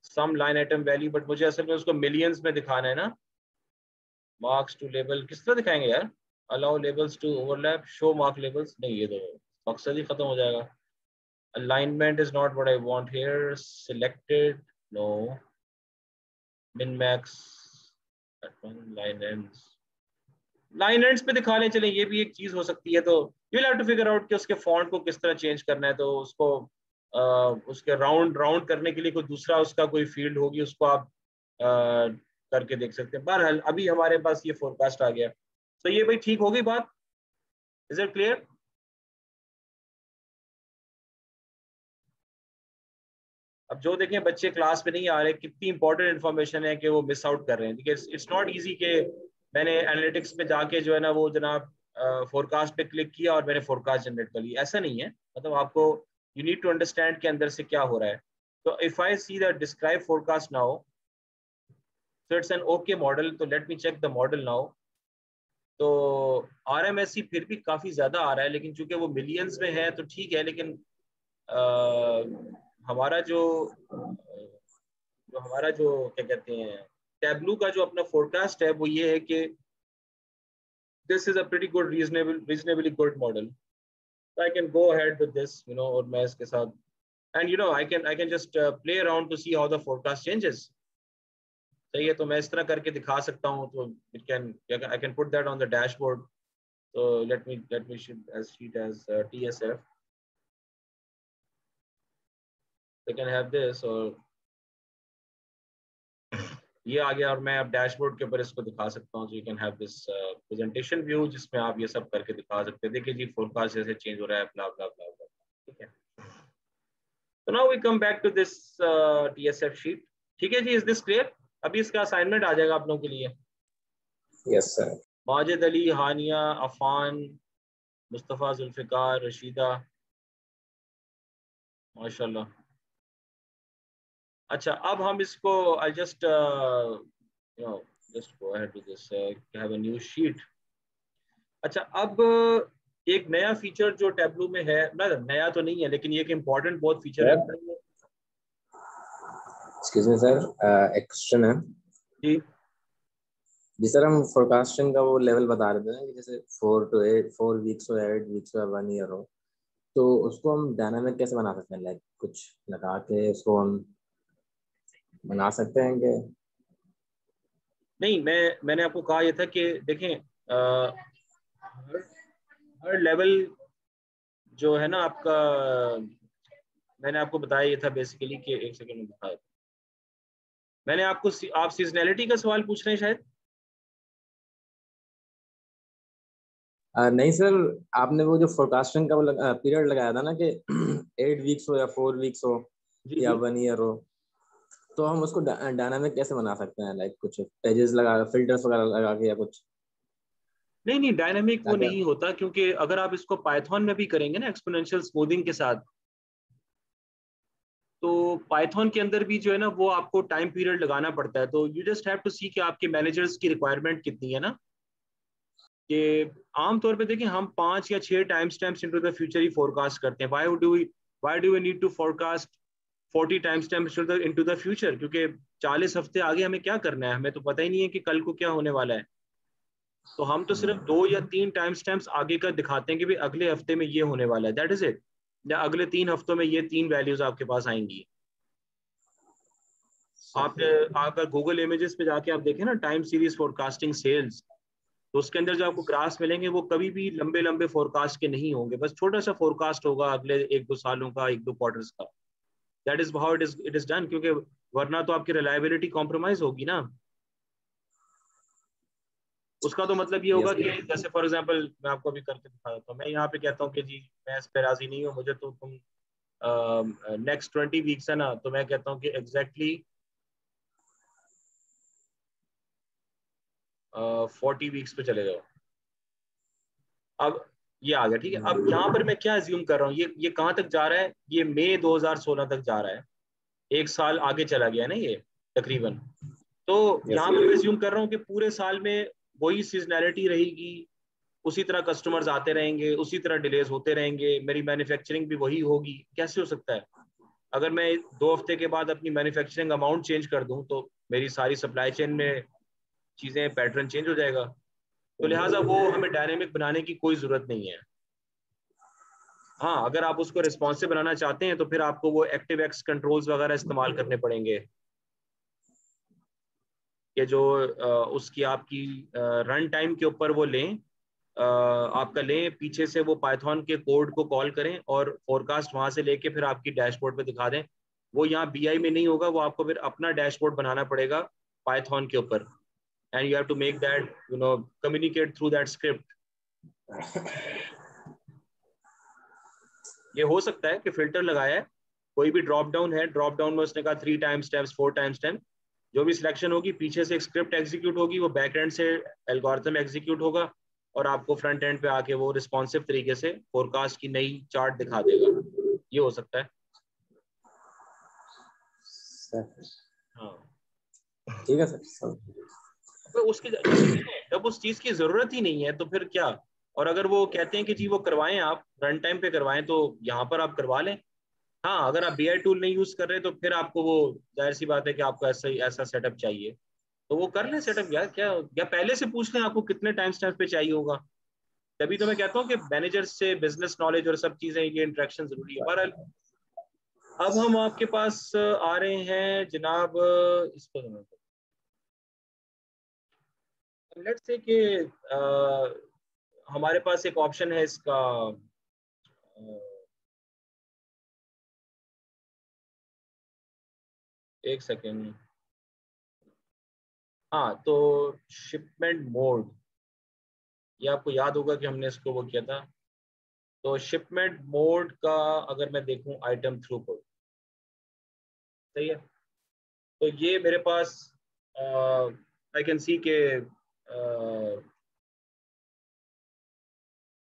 सम लाइन आइटम वैल्यू, बट मुझे असल में उसको मिलियंस में दिखाना है ना. मार्क्स टू लेबल किस तरह दिखाएंगे यार. Allow labels to overlap, show mark labels, नहीं ये तो मकसद ही खत्म हो जाएगा. Alignment is not what I want here. Selected, no. Min max, line ends पे दिखा लें, चलें, ये भी एक चीज हो सकती है. तो you will have to figure out कि उसके फॉन्ट को किस तरह चेंज करना है. तो उसको उसके राउंड राउंड करने के लिए कोई दूसरा उसका कोई फील्ड होगी, उसको आप करके देख सकते हैं. बहरहाल अभी हमारे पास ये फोरकास्ट आ गया. तो ये भाई ठीक होगी बात. Is it clear? अब जो देखें बच्चे क्लास में नहीं आ रहे, कितनी इंपॉर्टेंट इन्फॉर्मेशन है कि वो मिस आउट कर रहे हैं. देखिए, इट्स नॉट इजी कि मैंने एनालिटिक्स पे जाके जो है ना वो जनाब फोरकास्ट पे क्लिक किया और मैंने फोरकास्ट जनरेट कर ली. ऐसा नहीं है. मतलब आपको यू नीड टू अंडरस्टैंड के अंदर से क्या हो रहा है. तो if I see the describe forecast now, so it's an okay model. तो let me check the model now. तो RMSE फिर भी काफी ज्यादा आ रहा है, लेकिन चूंकि वो मिलियंस में है तो ठीक है. लेकिन हमारा जो हमारा जो क्या कहते हैं टैबलू का जो अपना फोरकास्ट है वो ये है कि this is a pretty good reasonably good model. So I can go ahead with this, और मैं इसके साथ and I can just play around to see how the forecast changes. सही है, तो मैं इस तरह करके दिखा सकता हूँ. तो I can put that on the dashboard. So let me sheet as TSF. I can have this, और ये आ गया, और मैं अब डैशबोर्ड के ऊपर इसको दिखा सकता हूँ. So you can have this presentation view जिसमें आप ये सब करके दिखा सकते हैं. देखिए जी, फोरकास्ट जैसे चेंज हो रहा है, ब्ला ब्ला ब्ला ब्ला. ठीक है. So now we come back to this TSF sheet. ठीक है जी, इज दिस क्लियर? अभी इसका असाइनमेंट आ जाएगा आप लोगों के लिए. Yes sir. माजिद अली, हानिया, अफान, मुस्तफ़ा, जुल्फ़िकार, रशीदा, माशाल्लाह. अच्छा, अब हम इसको I just just go ahead to this have a new sheet. अच्छा, अब एक नया फीचर जो टैबलू में है, मतलब नया तो नहीं है लेकिन ये एक इम्पोर्टेंट बहुत फीचर है. एक्सक्यूज मी सर, एक क्वेश्चन है जी जी सर. हम फोरकास्टिंग का वो लेवल बता रहे थे कि जैसे 4 वीक्स हो, 8 वीक्स हो, 1 ईयर हो, तो उसको हम डायनामिक कैसे बना सकते हैं? लाइक कुछ लगा के उसको हम बना सकते हैं कि नहीं, मैंने आपको कहा ये था कि देखें हर हर लेवल जो है ना आपका, मैंने आपको बताया ये था बेसिकली कि एक सेकंड में बताया मैंने आपको। आप सीजनैलिटी का सवाल पूछ रहे हैं शायद। नहीं सर, आपने वो जो फोरकास्टिंग का वो पीरियड लगाया था ना कि 8 वीक्स हो या 4 वीक्स हो जी या जी। 1 ईयर हो, तो हम उसको डायनामिक कैसे बना सकते हैं, लाइक कुछ पेजेस लगा, फिल्टर्स वगैरह लगा के या कुछ, नहीं नहीं, डायनामिक वो ताकि। नहीं होता, क्योंकि अगर आप इसको पाइथन में भी करेंगे ना एक्सपोनेंशियल स्मूथिंग के साथ, तो पाइथन के अंदर भी जो है ना वो आपको टाइम पीरियड लगाना पड़ता है। तो यू जस्ट हैव टू सी कि आपके मैनेजर्स की रिक्वायरमेंट कितनी है ना, कि आमतौर पे देखिए हम 5 या 6 time stamps into the future ही फोरकास्ट करते हैं। Why do we need to forecast 40 time stamps into the future? क्योंकि 40 हफ्ते आगे हमें क्या करना है, हमें तो पता ही नहीं है कि कल को क्या होने वाला है। तो हम तो सिर्फ 2 या 3 टाइम स्टैम्प्स आगे का दिखाते हैं कि भाई अगले हफ्ते में ये होने वाला है, दैट इज इट। या अगले 3 हफ्तों में ये 3 वैल्यूज आपके पास आएंगी। आप अगर गूगल इमेजेस पे जाके आप देखें ना टाइम सीरीज फोरकास्टिंग सेल्स, तो उसके अंदर जो आपको ग्राफ्स मिलेंगे वो कभी भी लंबे लंबे फोरकास्ट के नहीं होंगे, बस छोटा सा फोरकास्ट होगा अगले 1-2 सालों का, 1-2 क्वार्टर्स का। That is how it is done, क्योंकि वरना तो आपकी रिलायबिलिटी कॉम्प्रोमाइज होगी ना। उसका तो मतलब ये होगा यस। कि जैसे फॉर एग्जांपल मैं आपको अभी करके दिखा देता हूँ। मैं यहाँ पे कहता हूँ कि जी मैं इस पे राजी नहीं हूँ, मुझे तो तुम नेक्स्ट 20 वीक्स है ना, तो मैं कहता हूँ कि एग्जैक्टली 40 वीक्स पे चले जाओ। अब ये आ गया, ठीक है। अब यहाँ पर मैं क्या एज्यूम कर रहा हूँ, ये कहाँ तक जा रहा है, ये मई 2016 तक जा रहा है, 1 साल आगे चला गया ना ये तकरीबन। तो यस। यहाँ पर मैं एज्यूम कर रहा हूँ कि पूरे साल में वही सीजनैलिटी रहेगी, उसी तरह कस्टमर्स आते रहेंगे, उसी तरह डिलेज होते रहेंगे, मेरी मैन्युफैक्चरिंग भी वही होगी। कैसे हो सकता है? अगर मैं 2 हफ्ते के बाद अपनी मैन्युफैक्चरिंग अमाउंट चेंज कर दूं तो मेरी सारी सप्लाई चेन में चीजें, पैटर्न चेंज हो जाएगा। तो लिहाजा वो हमें डायनेमिक बनाने की कोई जरूरत नहीं है। हाँ, अगर आप उसको रिस्पॉन्सिव बनाना चाहते हैं तो फिर आपको वो एक्टिव एक्स कंट्रोल्स वगैरह इस्तेमाल करने पड़ेंगे, कि जो उसकी आपकी रन टाइम के ऊपर वो लें, आपका लें पीछे से वो पाइथन के कोड को कॉल करें और फोरकास्ट वहां से लेके फिर आपकी डैशबोर्ड पे दिखा दें। वो यहाँ बीआई में नहीं होगा, वो आपको फिर अपना डैशबोर्ड बनाना पड़ेगा पाइथन के ऊपर, and you have to make that communicate through that script. ये हो सकता है कि फिल्टर लगाया है, कोई भी ड्रॉप डाउन है, ड्रॉप डाउन में उसने कहा 3 टाइम स्टेप्स, 4 टाइम स्टेप, जो भी सिलेक्शन होगी पीछे से एक स्क्रिप्ट एग्जीक्यूट होगी, वो बैक एंड से एल्गोरिथम एग्जीक्यूट होगा और आपको फ्रंट एंड पे आके वो रिस्पॉन्सिव तरीके से फोरकास्ट की नई चार्ट दिखा देगा। ये हो सकता है। हाँ। ठीक है सर। तो उसकी जब उस चीज की जरूरत ही नहीं है तो फिर क्या? और अगर वो कहते हैं कि जी वो करवाएं, आप रन टाइम पे करवाएं, तो यहाँ पर आप करवा लें। हाँ, अगर आप बीआई टूल नहीं यूज कर रहे तो फिर आपको वो, जाहिर सी बात है कि आपको ऐसा ही ऐसा सेटअप चाहिए, तो वो कर लें सेटअप। यार क्या, या पहले से पूछ लें आपको कितने टाइम स्टैम्प पे चाहिए होगा। तभी तो मैं कहता हूँ कि मैनेजर से बिजनेस नॉलेज और सब चीजें, ये इंटरेक्शन जरूरी है। बहरहाल अब हम आपके पास आ रहे हैं जनाब, इसको लेट्स से कि हमारे पास एक ऑप्शन है इसका, एक सेकेंड। हाँ, तो शिपमेंट मोड, ये आपको याद होगा कि हमने इसको वो किया था। तो शिपमेंट मोड का अगर मैं देखूं, आइटम थ्रूपुट, सही है। तो ये मेरे पास आई कैन सी के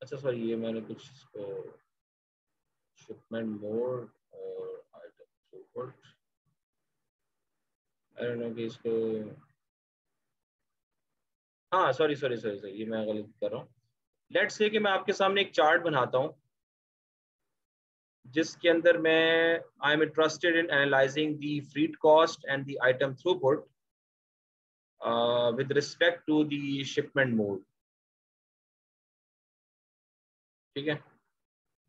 अच्छा सॉरी, ये मैंने कुछ इसको शिपमेंट मोड और item throughput, I don't know कि इसको, हाँ सॉरी सॉरी सॉरी सॉरी, ये मैं गलत कर रहा हूँ। लेट्स से कि मैं आपके सामने एक चार्ट बनाता हूँ जिसके अंदर मैं, I am interested in analyzing the freight cost and the item throughput with respect to the shipment mode, ठीक है।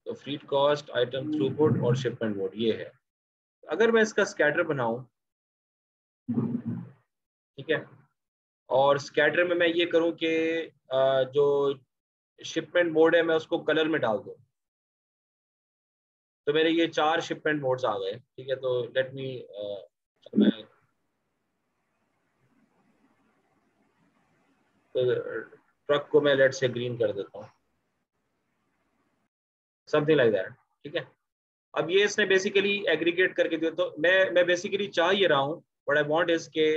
तो फ्रीट कॉस्ट, आइटम थ्रूपुट और शिपमेंट मोड ये है। अगर मैं इसका स्कैटर बनाऊं, ठीक है, और स्कैटर में मैं ये करूं कि जो शिपमेंट मोड है, मैं उसको कलर में डाल दूं, तो मेरे ये 4 शिपमेंट मोड्स आ गए। ठीक है, तो लेट मी मैं ट्रक को मैं लेट से ग्रीन कर देता हूँ, समथिंग लाइक दैट। ठीक है, अब ये इसने बेसिकली एग्रीगेट करके दिया। तो मैं बेसिकली चाह ये रहा हूँ, व्हाट आई वांट इज के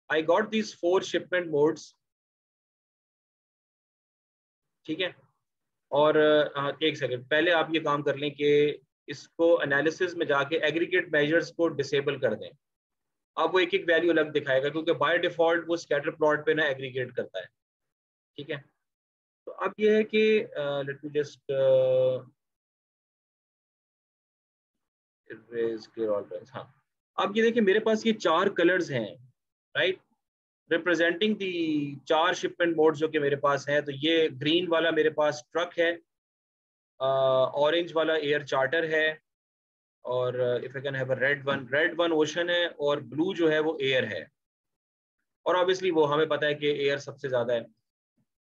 I got these 4 shipment modes. ठीक है, और एक सेकंड पहले आप ये काम कर लें कि इसको एनालिसिस में जाके एग्रीगेट मेजर्स को डिसेबल कर दें। अब वो एक एक वैल्यू अलग दिखाएगा, क्योंकि बाय डिफॉल्ट वो स्कैटर प्लॉट पे ना एग्रीगेट करता है। ठीक है, तो अब ये है कि let me just erase clear all terms. हाँ, अब ये देखिए मेरे पास ये 4 कलर्स हैं, राइट, रिप्रेजेंटिंग दी 4 शिपमेंट मोड्स जो कि मेरे पास हैं। तो ये ग्रीन वाला मेरे पास ट्रक है, ऑरेंज वाला एयर चार्टर है, और if I can have a red one ocean है, और ब्लू जो है वो एयर है। और ऑब्वियसली वो हमें पता है कि एयर सबसे ज्यादा है।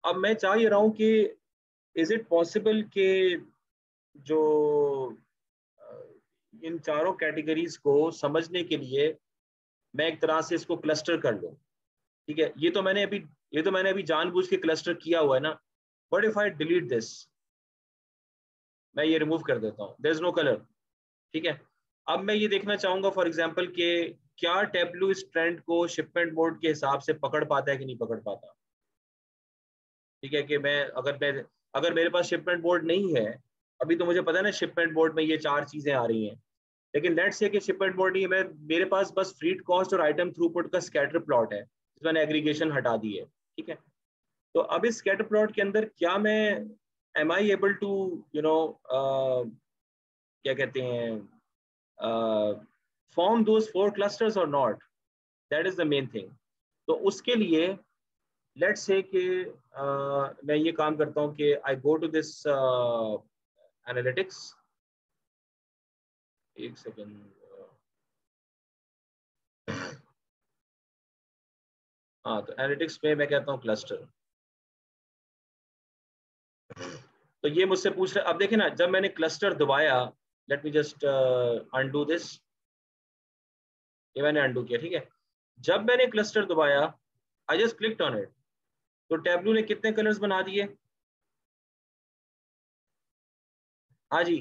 अब मैं चाह ये रहा हूँ कि इज इट पॉसिबल कि जो इन चारों कैटेगरीज को समझने के लिए मैं एक तरह से इसको क्लस्टर कर लूँ। ठीक है, ये तो मैंने अभी जानबूझ के क्लस्टर किया हुआ है ना। What if I delete this, मैं ये रिमूव कर देता हूँ, देयर इज नो कलर। ठीक है, अब मैं ये देखना चाहूंगा फॉर एग्जांपल कि क्या टेबलू इस ट्रेंड को शिपमेंट मोड के हिसाब से पकड़ पाता है कि नहीं पकड़ पाता। ठीक है, कि अगर मेरे पास शिपमेंट बोर्ड नहीं है, अभी तो मुझे पता है ना शिपमेंट बोर्ड में ये 4 चीजें आ रही हैं, लेकिन लेट्स से कि शिपमेंट बोर्ड नहीं है, मेरे पास बस फ्रीट कॉस्ट और आइटम थ्रूपुट का स्कैटर प्लॉट है, मैंने एग्रीगेशन हटा दी है। ठीक है, तो अब इस स्कैटर प्लॉट के अंदर क्या मैं am I able to you know क्या कहते हैं फॉर्म दोज 4 क्लस्टर्स और not, that is the main thing. तो उसके लिए लेट्स से कि मैं ये काम करता हूँ कि आई गो टू दिस एनालिटिक्स। एक सेकेंड, हाँ, तो एनालिटिक्स में मैं कहता हूँ क्लस्टर। तो ये मुझसे पूछ रहा है, अब देखें ना, जब मैंने क्लस्टर दबाया, let me just undo this, ये मैंने अनडू किया। ठीक है, जब मैंने क्लस्टर दबाया, I just clicked on it, तो टैबलू ने कितने कलर्स बना दिए। हाँ जी,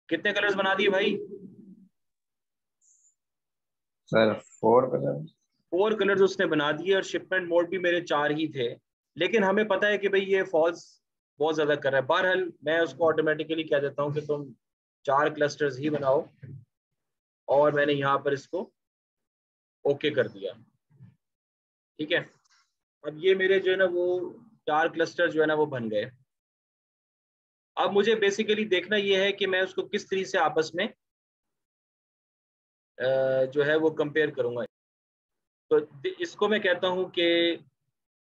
कितने कलर्स बना दिए भाई। Sir 4 colour. 4 कलर्स उसने बना दिए, और शिपमेंट मोड भी मेरे 4 ही थे। लेकिन हमें पता है कि भाई ये फॉल्स बहुत ज्यादा कर रहा है। बहरहाल मैं उसको ऑटोमेटिकली कह देता हूँ कि तुम 4 क्लस्टर्स ही बनाओ, और मैंने यहाँ पर इसको ओके कर दिया। ठीक है, अब ये मेरे जो है ना वो 4 क्लस्टर जो है ना वो बन गए। अब मुझे बेसिकली देखना ये है कि मैं उसको किस तरीके से आपस में जो है वो कंपेयर करूंगा। तो इसको मैं कहता हूं कि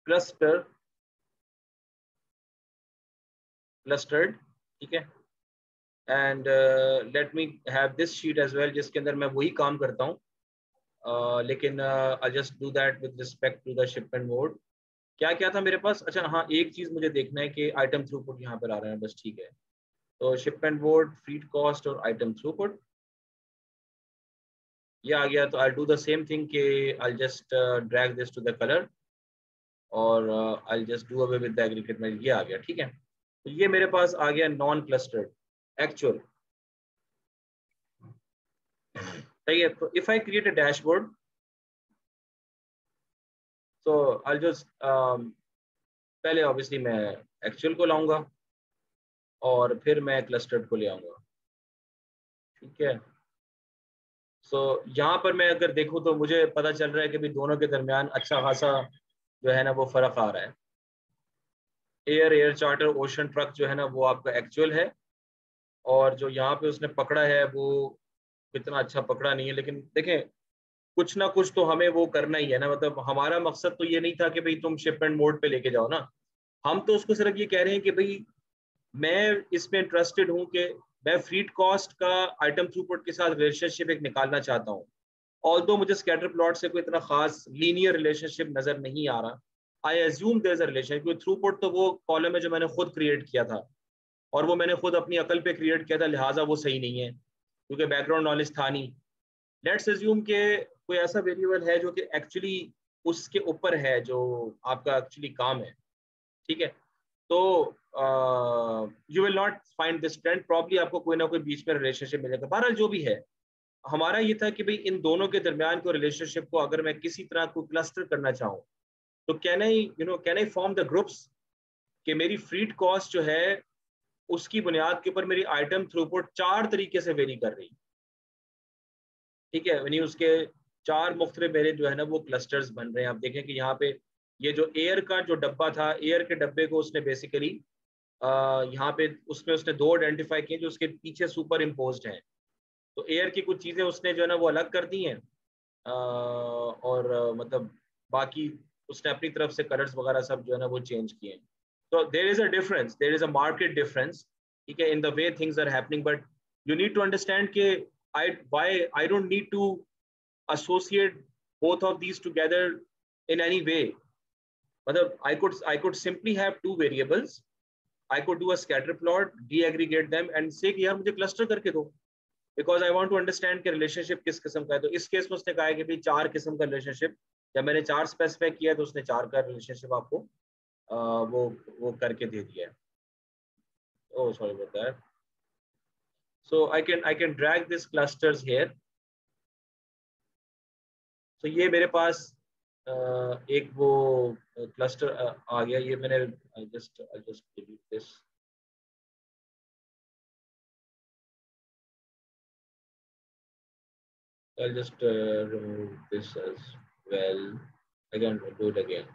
क्लस्टर्ड। ठीक है, and let me have this sheet as well, जिसके अंदर मैं वही काम करता हूँ, लेकिन I just do that with respect to the shipment mode. क्या क्या था मेरे पास, अच्छा हाँ, एक चीज मुझे देखना है कि आइटम थ्रूपुट यहाँ पर आ रहा है, बस ठीक है। तो शिपमेंट बोर्ड, फ्रीट कॉस्ट और आइटम थ्रूपुट ये आ गया। तो I do the same thing कि I just drag this to the colour, और I just do away with the aggregate में, ये आ गया। ठीक है, तो ये मेरे पास आ गया नॉन क्लस्टर्ड एक्चुअल। सही है, तो if I create a dashboard, तो आई जस्ट पहले ऑब्वियसली मैं एक्चुअल को लाऊंगा, और फिर मैं क्लस्टर्ड को ले आऊंगा। ठीक है, सो यहाँ पर मैं अगर देखूँ तो मुझे पता चल रहा है कि भी दोनों के दरमियान अच्छा खासा जो है ना वो फर्क आ रहा है। एयर चार्टर ओशन ट्रक जो है ना वो आपका एक्चुअल है, और जो यहाँ पे उसने पकड़ा है वो इतना अच्छा पकड़ा नहीं है। लेकिन देखें, कुछ ना कुछ तो हमें वो करना ही है ना, मतलब हमारा मकसद तो ये नहीं था कि भाई तुम शिपमेंट मोड पे लेके जाओ ना। हम तो उसको सिर्फ ये कह रहे हैं कि भाई मैं इसमें इंटरेस्टेड हूँ कि मैं फ्रीट कॉस्ट का आइटम थ्रूपुट के साथ रिलेशनशिप एक निकालना चाहता हूँ। ऑल्दो मुझे स्कैटर प्लॉट से कोई इतना खास लीनियर रिलेशनशिप नजर नहीं आ रहा, I assume there is a relation, क्योंकि थ्रूपुट तो वो कॉलम है जो मैंने खुद क्रिएट किया था और वो मैंने खुद अपनी अकल पे क्रिएट किया था, लिहाजा वो सही नहीं है क्योंकि बैकग्राउंड नॉलेज था नहीं। लेट्स एज्यूम के कोई ऐसा वेरिएबल है जो कि एक्चुअली उसके ऊपर है जो आपका एक्चुअली काम है, ठीक है। तो you will not find this trend, probably आपको कोई ना कोई बीच में रिलेशनशिप मिलेगा। बहरहाल जो भी है, हमारा ये था कि भाई इन दोनों के दरमियान को रिलेशनशिप को अगर मैं किसी तरह को क्लस्टर करना चाहूँ तो can I form the groups, कि मेरी फ्रीड कॉस्ट जो है उसकी बुनियाद के ऊपर मेरी आइटम थ्रूपुट 4 तरीके से वेरी कर रही, ठीक है। यानी उसके 4 मुख्तलिफ मेरे जो है ना वो क्लस्टर्स बन रहे हैं। आप देखें कि यहाँ पे ये जो एयर का जो डब्बा था, एयर के डब्बे को उसने बेसिकली यहाँ पे उसमें उसने 2 आइडेंटिफाई किए जो उसके पीछे सुपर इम्पोज्ड हैं। तो एयर की कुछ चीज़ें उसने जो है ना वो अलग कर दी हैं और मतलब बाकी उसने अपनी तरफ से कलर्स वगैरह सब जो है ना वो चेंज किए हैं। तो there is a difference, there is a market difference, ठीक है, in the way things are happening. But you need to understand के I don't need to associate both of these together in any way. मतलब I could simply have 2 variables, I could do a scatter plot, deaggregate them and say कि यार मुझे cluster करके दो, because I want to understand कि relationship किस किस्म का है। तो इस केस में उसने कहा है कि भाई 4 किस्म का relationship, जब मैंने 4 स्पेसिफाई किया तो उसने 4 का relationship आपको वो करके दे दिया है। Oh, sorry about that. So I can drag these clusters here. तो ये मेरे पास एक वो क्लस्टर आ गया, ये मैंने just delete this. I'll just remove this as well. Again, do it again.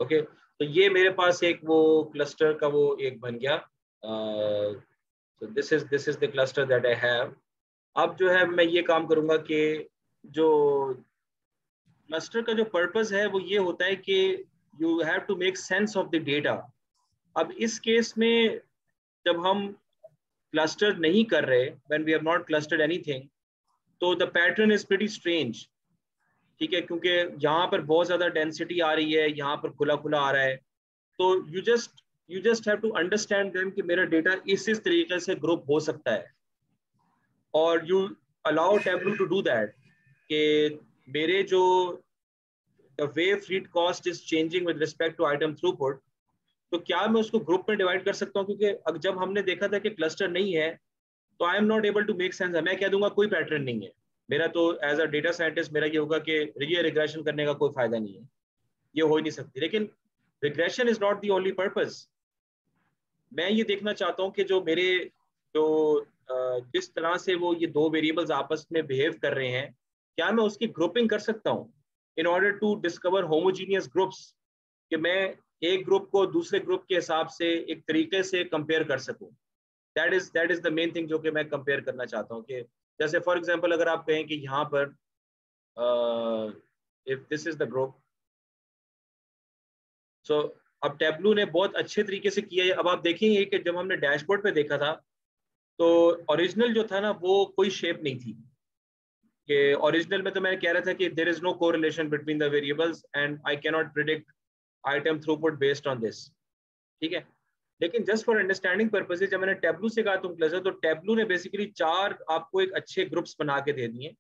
Okay, तो ये मेरे पास एक वो क्लस्टर का वो एक बन गया। So this is the cluster that I have. अब जो है मैं ये काम करूंगा कि जो क्लस्टर का जो पर्पस है वो ये होता है कि you have to make sense of the data. अब इस केस में जब हम क्लस्टर नहीं कर रहे, when we have not clustered anything, तो the pattern is pretty strange, ठीक है, क्योंकि यहाँ पर बहुत ज्यादा डेंसिटी आ रही है, यहाँ पर खुला खुला आ रहा है। तो you just have to understand them कि मेरा डेटा इस तरीके से ग्रुप हो सकता है, और you allow Tableau to do that कि मेरे जो the way fleet cost is changing with respect to item throughput, तो क्या मैं उसको ग्रुप में डिवाइड कर सकता हूँ? क्योंकि जब हमने देखा था कि क्लस्टर नहीं है तो I am not able to make sense. मैं कह दूंगा कोई पैटर्न नहीं है, मेरा तो एज अ डेटा साइंटिस्ट मेरा ये होगा कि ये रिग्रेशन करने का कोई फायदा नहीं है, ये हो ही नहीं सकती। लेकिन regression is not the only purpose. मैं ये देखना चाहता हूँ कि जो मेरे जो जिस तरह से वो ये 2 वेरिएबल्स आपस में बिहेव कर रहे हैं, क्या मैं उसकी ग्रुपिंग कर सकता हूँ in order to discover homogeneous groups, कि मैं एक ग्रुप को दूसरे ग्रुप के हिसाब से एक तरीके से कंपेयर कर सकूं। That is the main thing जो कि मैं कंपेयर करना चाहता हूँ। कि जैसे फॉर एग्जांपल अगर आप कहें कि यहाँ पर if this is the group, so अब टेबलू ने बहुत अच्छे तरीके से किया है। अब आप देखेंगे कि जब हमने डैशबोर्ड पे देखा था तो ओरिजिनल जो था ना वो कोई शेप नहीं थी। कि ओरिजिनल में तो मैंने कह रहा था कि there is no correlation between the variables and I can not predict item throughput based on this, ठीक है। लेकिन जस्ट फॉर अंडरस्टैंडिंग पर्पसेस जब मैंने टेबलू से कहा तुम क्लस्टर, तो टेबलू ने बेसिकली 4 आपको एक अच्छे ग्रुप्स बना के दे दिए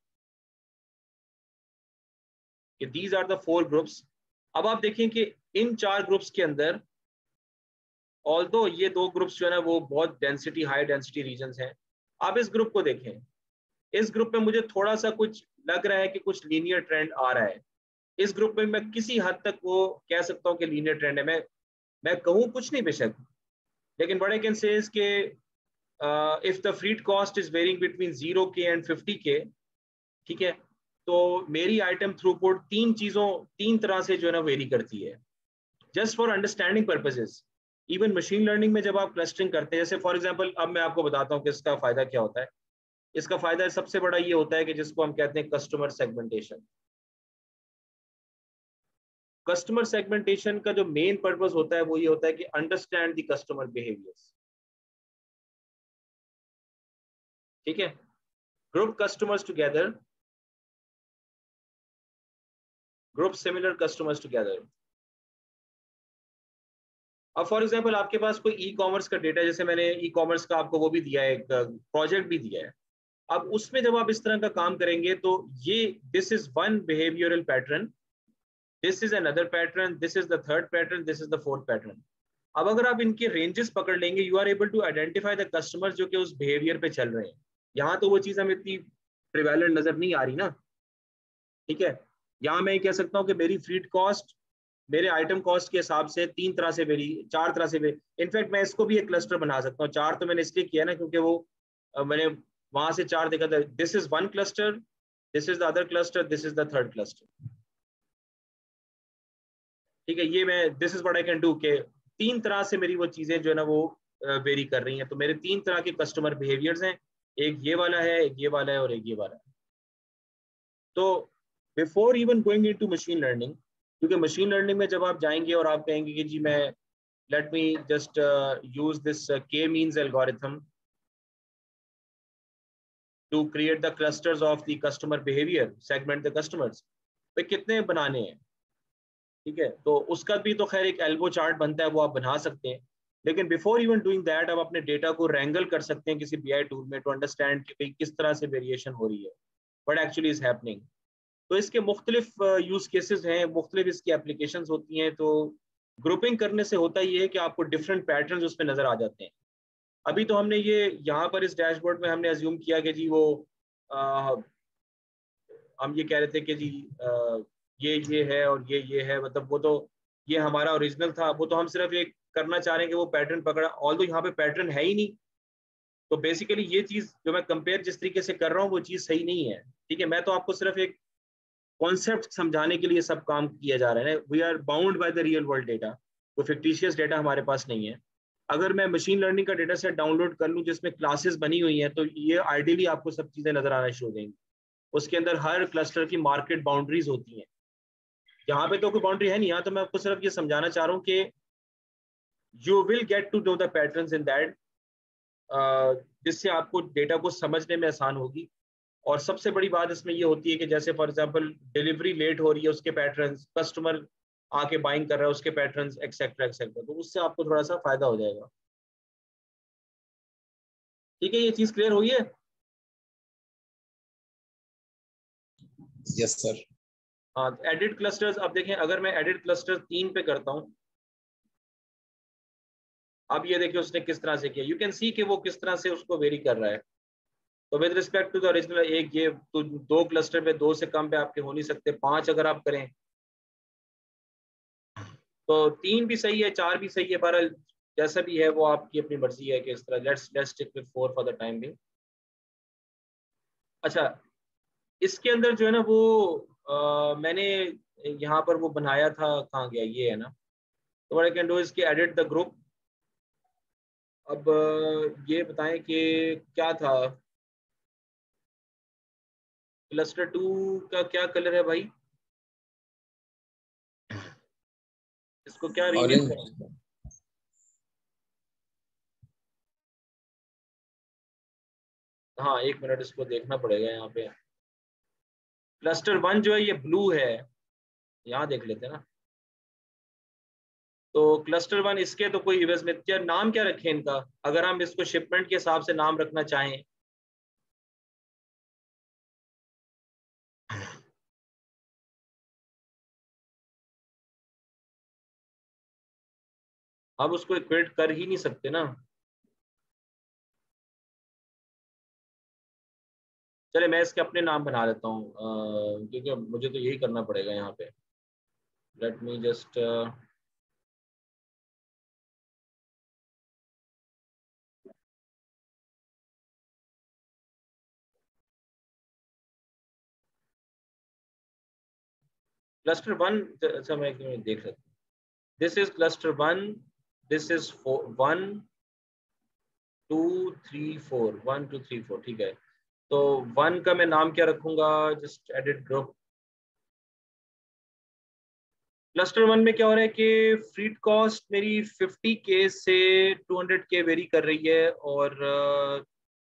कि दीज आर द 4 ग्रुप्स। अब आप देखें कि इन 4 ग्रुप्स के अंदर ऑल्दो ये 2 ग्रुप्स जो है ना वो बहुत डेंसिटी हाई डेंसिटी रीजन्स हैं। आप इस ग्रुप को देखें, इस ग्रुप में मुझे थोड़ा सा कुछ लग रहा है कि कुछ लीनियर ट्रेंड आ रहा है। इस ग्रुप में मैं किसी हद तक वो कह सकता हूँ कि लीनियर ट्रेंड है। मैं कहूँ कुछ नहीं बेशक, लेकिन what I can say is कि if the freight cost is varying between 0K and 50K, ठीक है, तो मेरी आइटम थ्रूपुट 3 तरह से जो है ना वेरी करती है। Just for understanding purposes, even machine learning में जब आप क्लस्टरिंग करते हैं, जैसे फॉर एग्जांपल अब मैं आपको बताता हूँ कि इसका फायदा क्या होता है। इसका फायदा सबसे बड़ा ये होता है कि जिसको हम कहते हैं कस्टमर सेगमेंटेशन। कस्टमर सेगमेंटेशन का जो मेन पर्पस होता है वो ये होता है कि अंडरस्टैंड द कस्टमर बिहेवियर्स, ठीक है। Group customers together group similar customers together. अब फॉर एग्जांपल आपके पास कोई ई कॉमर्स का डेटा, जैसे मैंने ई कॉमर्स का आपको वो भी दिया है, एक प्रोजेक्ट भी दिया है। अब उसमें जब आप इस तरह का काम करेंगे तो ये this is one behavioural pattern, this is another pattern, this is the third pattern, this is the fourth pattern. अब अगर आप इनके रेंजेस पकड़ लेंगे, you are able to identify the customer जो कि उस बिहेवियर पे चल रहे हैं। यहाँ तो वो चीज हमें इतनी प्रिवेलेंट नजर नहीं आ रही ना, ठीक है। यहाँ मैं कह सकता हूँ कि मेरी फ्रीड कॉस्ट मेरे आइटम कॉस्ट के हिसाब से तीन तरह से वेरी, चार तरह से वेरी, इनफैक्ट मैं इसको भी एक क्लस्टर बना सकता हूँ। चार तो मैंने इसलिए किया ना क्योंकि वो मैंने वहां से चार देखा था। This is one cluster, this is the other cluster, this is the third cluster, ठीक है। ये मैं this is what I can do के तीन तरह से मेरी वो चीजें जो है ना वो वेरी कर रही हैं। तो मेरे तीन तरह के कस्टमर बिहेवियर्स हैं, एक ये वाला है, एक ये वाला है और एक ये वाला है। तो before even going into machine learning, क्योंकि मशीन लर्निंग में जब आप जाएंगे और आप कहेंगे कि जी मैं let me just use this k-means algorithm to create the clusters of the customer behavior, segment the customers, तो कितने बनाने हैं, ठीक है। तो उसका भी तो खैर एक एल्बो चार्ट बनता है, वो आप बना सकते हैं। लेकिन बिफोर इवन डूइंग दैट आप अपने डेटा को रैंगल कर सकते हैं किसी बीआई टूल में टू अंडरस्टैंड कि भाई किस तरह से वेरिएशन हो रही है, व्हाट एक्चुअली इज हैपनिंग। तो इसके मुख्तलिफ यूज केसेस हैं, मुख्तलिफ इसकी एप्लीकेशंस होती हैं। तो ग्रुपिंग करने से होता ये है कि आपको डिफरेंट पैटर्न्स उसमें नजर आ जाते हैं। अभी तो हमने ये यहाँ पर इस डैशबोर्ड में हमने अज्यूम किया कि जी वो आ, हम ये कह रहे थे कि जी ये है और ये है, मतलब वो तो ये हमारा ओरिजिनल था, वो तो हम सिर्फ एक करना चाह रहे हैं कि वो पैटर्न पकड़ा, ऑल दो यहाँ पे पैटर्न है ही नहीं। तो बेसिकली ये चीज जो मैं कंपेयर जिस तरीके से कर रहा हूँ वो चीज सही नहीं है, ठीक है। मैं तो आपको सिर्फ एक कॉन्सेप्ट समझाने के लिए सब काम किया जा रहा है। We are bound by the real world data, कोई फिक्टिशियस डेटा हमारे पास नहीं है। अगर मैं मशीन लर्निंग का डेटा सेट डाउनलोड कर लूँ जिसमें क्लासेस बनी हुई हैं तो ये आइडियली आपको सब चीजें नजर आना शुरू हो जाएंगी। उसके अंदर हर क्लस्टर की मार्केट बाउंड्रीज होती हैं। यहाँ पे तो कोई बाउंड्री है नहीं, यहाँ तो मैं आपको सिर्फ ये समझाना चाह रहा हूँ कि you will get to know the patterns in that, जिससे आपको डेटा को समझने में आसान होगी। और सबसे बड़ी बात इसमें ये होती है कि जैसे फॉर एग्जांपल डिलीवरी लेट हो रही है उसके पैटर्न्स, कस्टमर आके बाइंग कर रहा है उसके पैटर्न्स, एक्सेट्रा एक्सेट्रा, तो उससे आपको थोड़ा सा फायदा हो जाएगा, ठीक है। ये चीज क्लियर हुई है? Yes sir. हाँ, एडिट क्लस्टर्स, अब देखें अगर मैं एडिट क्लस्टर 3 पे करता हूँ, अब ये देखिए उसने किस तरह से किया। यू कैन सी कि वो किस तरह से उसको वेरी कर रहा है। तो with respect to the original, एक ये तो दो क्लस्टर पे, दो से कम पे आपके हो नहीं सकते, 5 अगर आप करें तो 3 भी सही है, 4 भी सही है, बहरहाल जैसा भी है वो आपकी अपनी मर्जी है कि इस तरह। Let's stick with 4 for the time being. अच्छा, इसके अंदर जो है ना वो मैंने यहाँ पर वो बनाया था, कहाँ गया, ये है ना। तो what I can do is कि एडिट द ग्रुप। अब ये बताएं कि क्या था, क्लस्टर 2 का क्या कलर है भाई, इसको क्या रीनेम ऑरेंज। करें? हाँ, एक मिनट, इसको देखना पड़ेगा यहाँ पे। क्लस्टर 1 जो है ये ब्लू है, यहाँ देख लेते हैं ना। तो क्लस्टर 1 इसके तो कोई इवेज में क्या नाम क्या रखें इनका, अगर हम इसको शिपमेंट के हिसाब से नाम रखना चाहें। अब उसको इक्वेट कर ही नहीं सकते ना। चले मैं इसके अपने नाम बना लेता हूँ, क्योंकि मुझे तो यही करना पड़ेगा यहाँ पे। लेट मी जस्ट क्लस्टर 1, अच्छा मैं एक मिनट देख लेता हूँ। This is cluster 1, this is 1 2 3 4, 1 2 3 4, ठीक है। तो 1 का मैं नाम क्या रखूंगा, जस्ट एडिट ग्रुप। क्लस्टर 1 में क्या हो रहा है कि फ्रीड कॉस्ट मेरी 50K से 200K वेरी कर रही है, और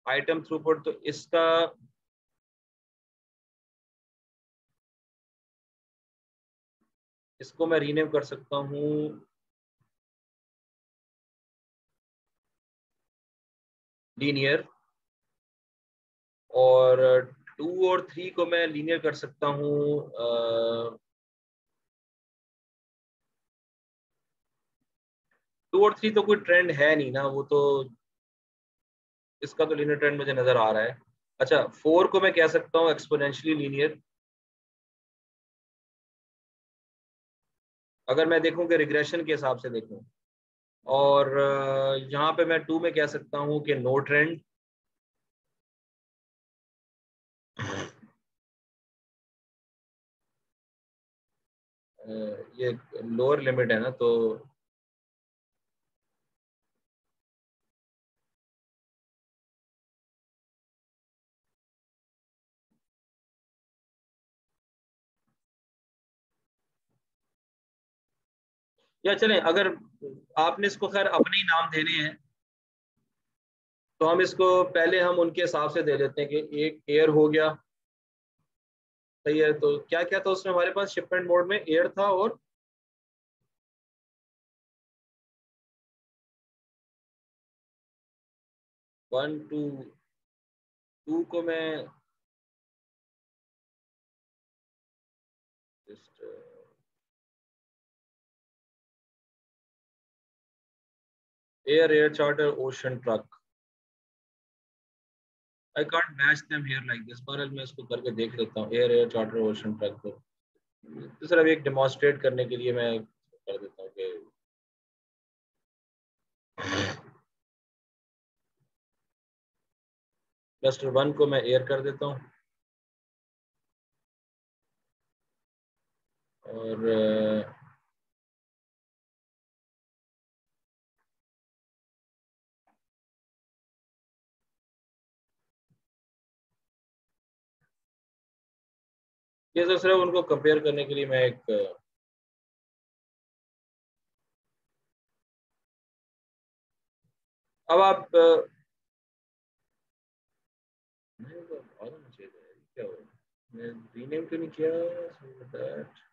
आइटम थ्रूपुट तो इसका इसको मैं रीनेम कर सकता हूँ लीनियर, और 2 और 3 को मैं लीनियर कर सकता हूँ 2 और 3 तो कोई ट्रेंड है नहीं ना, वो तो इसका तो लीनियर ट्रेंड मुझे नजर आ रहा है। अच्छा, 4 को मैं कह सकता हूँ एक्सपोनेंशियली लीनियर। अगर मैं देखूं कि रिग्रेशन के हिसाब से देखूं, और यहाँ पे मैं 2 में कह सकता हूँ कि नो ट्रेंड। ये लोअर लिमिट है ना, तो या चलें, अगर आपने इसको खैर अपने ही नाम देने हैं तो हम इसको पहले हम उनके हिसाब से दे देते हैं कि एक एयर हो गया। सही है, तो क्या क्या था उसमें हमारे पास शिपमेंट मोड में? एयर था और 1 2 2 को मैं just, air charter ocean truck. I can't match them here like this, पर मैं इसको करके देख लेता हूँ। एयर चार्टर ओशन ट्रक को तो सिर्फ एक डेमोन्स्ट्रेट करने के लिए मैं कर देता हूँ कि क्लस्टर 1 को मैं एयर कर देता हूँ, और ये तो सिर्फ उनको कंपेयर करने के लिए मैं एक अब आप नहीं तो और होना चाहिए था, क्या हो, मैं रीनेम क्यों नहीं किया? So that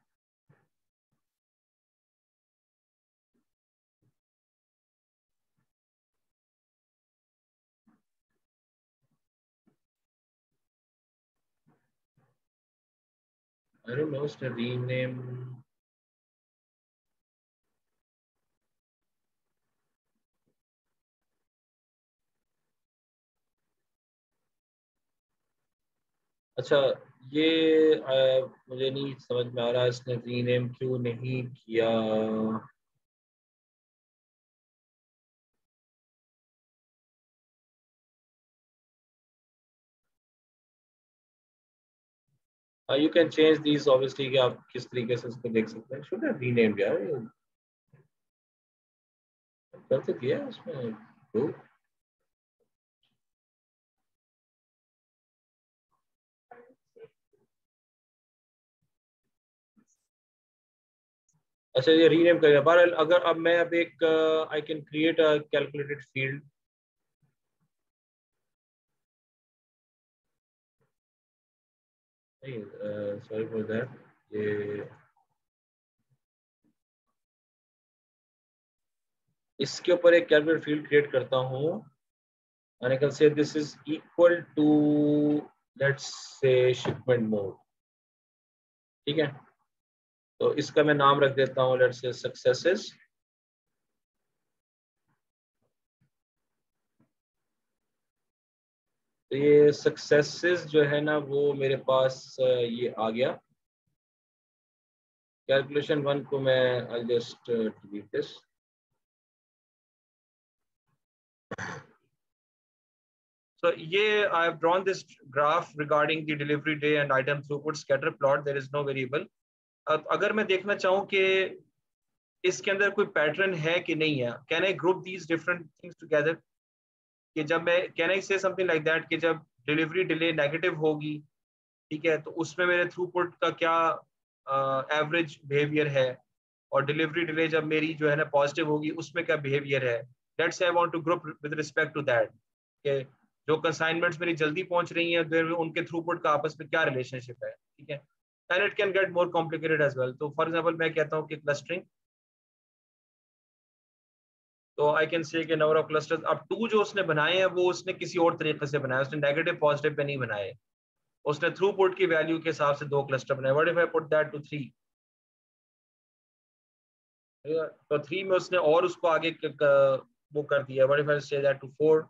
I don't know, उसने रीनेम अच्छा, ये मुझे नहीं समझ में आ रहा इसने रीनेम क्यों नहीं किया। You can change these obviously, कि आप किस तरीके से इसको देख सकते हैं। शुड हैव रीनेम यार, ये कर तो दिया है उसमें तो। अच्छा, ये रीनेम करेगा बहरहाल। अगर अब मैं अब एक I can create a calculated field. नहीं, सॉरी फॉर दैट, ये इसके ऊपर एक कैलकुलेट फील्ड क्रिएट करता हूँ, and I can say this is equal to, let's say, shipment mode। ठीक है, तो इसका मैं नाम रख देता हूँ लेट्स से सक्सेसेस। तो ये सक्सेसेस जो है ना, वो मेरे पास ये आ गया। कैलकुलेशन 1 को मैं I just delete this. So ये I have drawn this graph regarding the delivery day and item throughput scatter plot. There is no variable. अब अगर मैं देखना चाहूँ कि इसके अंदर कोई पैटर्न है कि नहीं है, can I group these different things together? कि जब मैं कैन आई से समथिंग लाइक दैट कि जब डिलीवरी डिले नेगेटिव होगी, ठीक है, तो उसमें मेरे थ्रूपुट का क्या एवरेज बिहेवियर है, और डिलीवरी डिले जब मेरी जो है ना पॉजिटिव होगी उसमें क्या बिहेवियर है। That's I want to group with respect to that कि जो कंसाइनमेंट्स मेरी जल्दी पहुंच रही हैं फिर उनके थ्रूपुट का आपस में क्या रिलेशनशिप है। ठीक है, and it can get more complicated as well. तो फॉर एग्जांपल मैं कहता हूँ कि क्लस्टरिंग, तो आई कैन से कि नंबर ऑफ क्लस्टर्स, अब 2 जो उसने बनाए हैं वो उसने किसी और तरीके से बनाया, उसने नेगेटिव पॉजिटिव पे नहीं बनाए, उसने थ्रूपुट की वैल्यू के हिसाब से 2 क्लस्टर बनाए। What if I put that to 3, तो 3 में उसने और उसको आगे वो कर दिया। What if I say that to 4,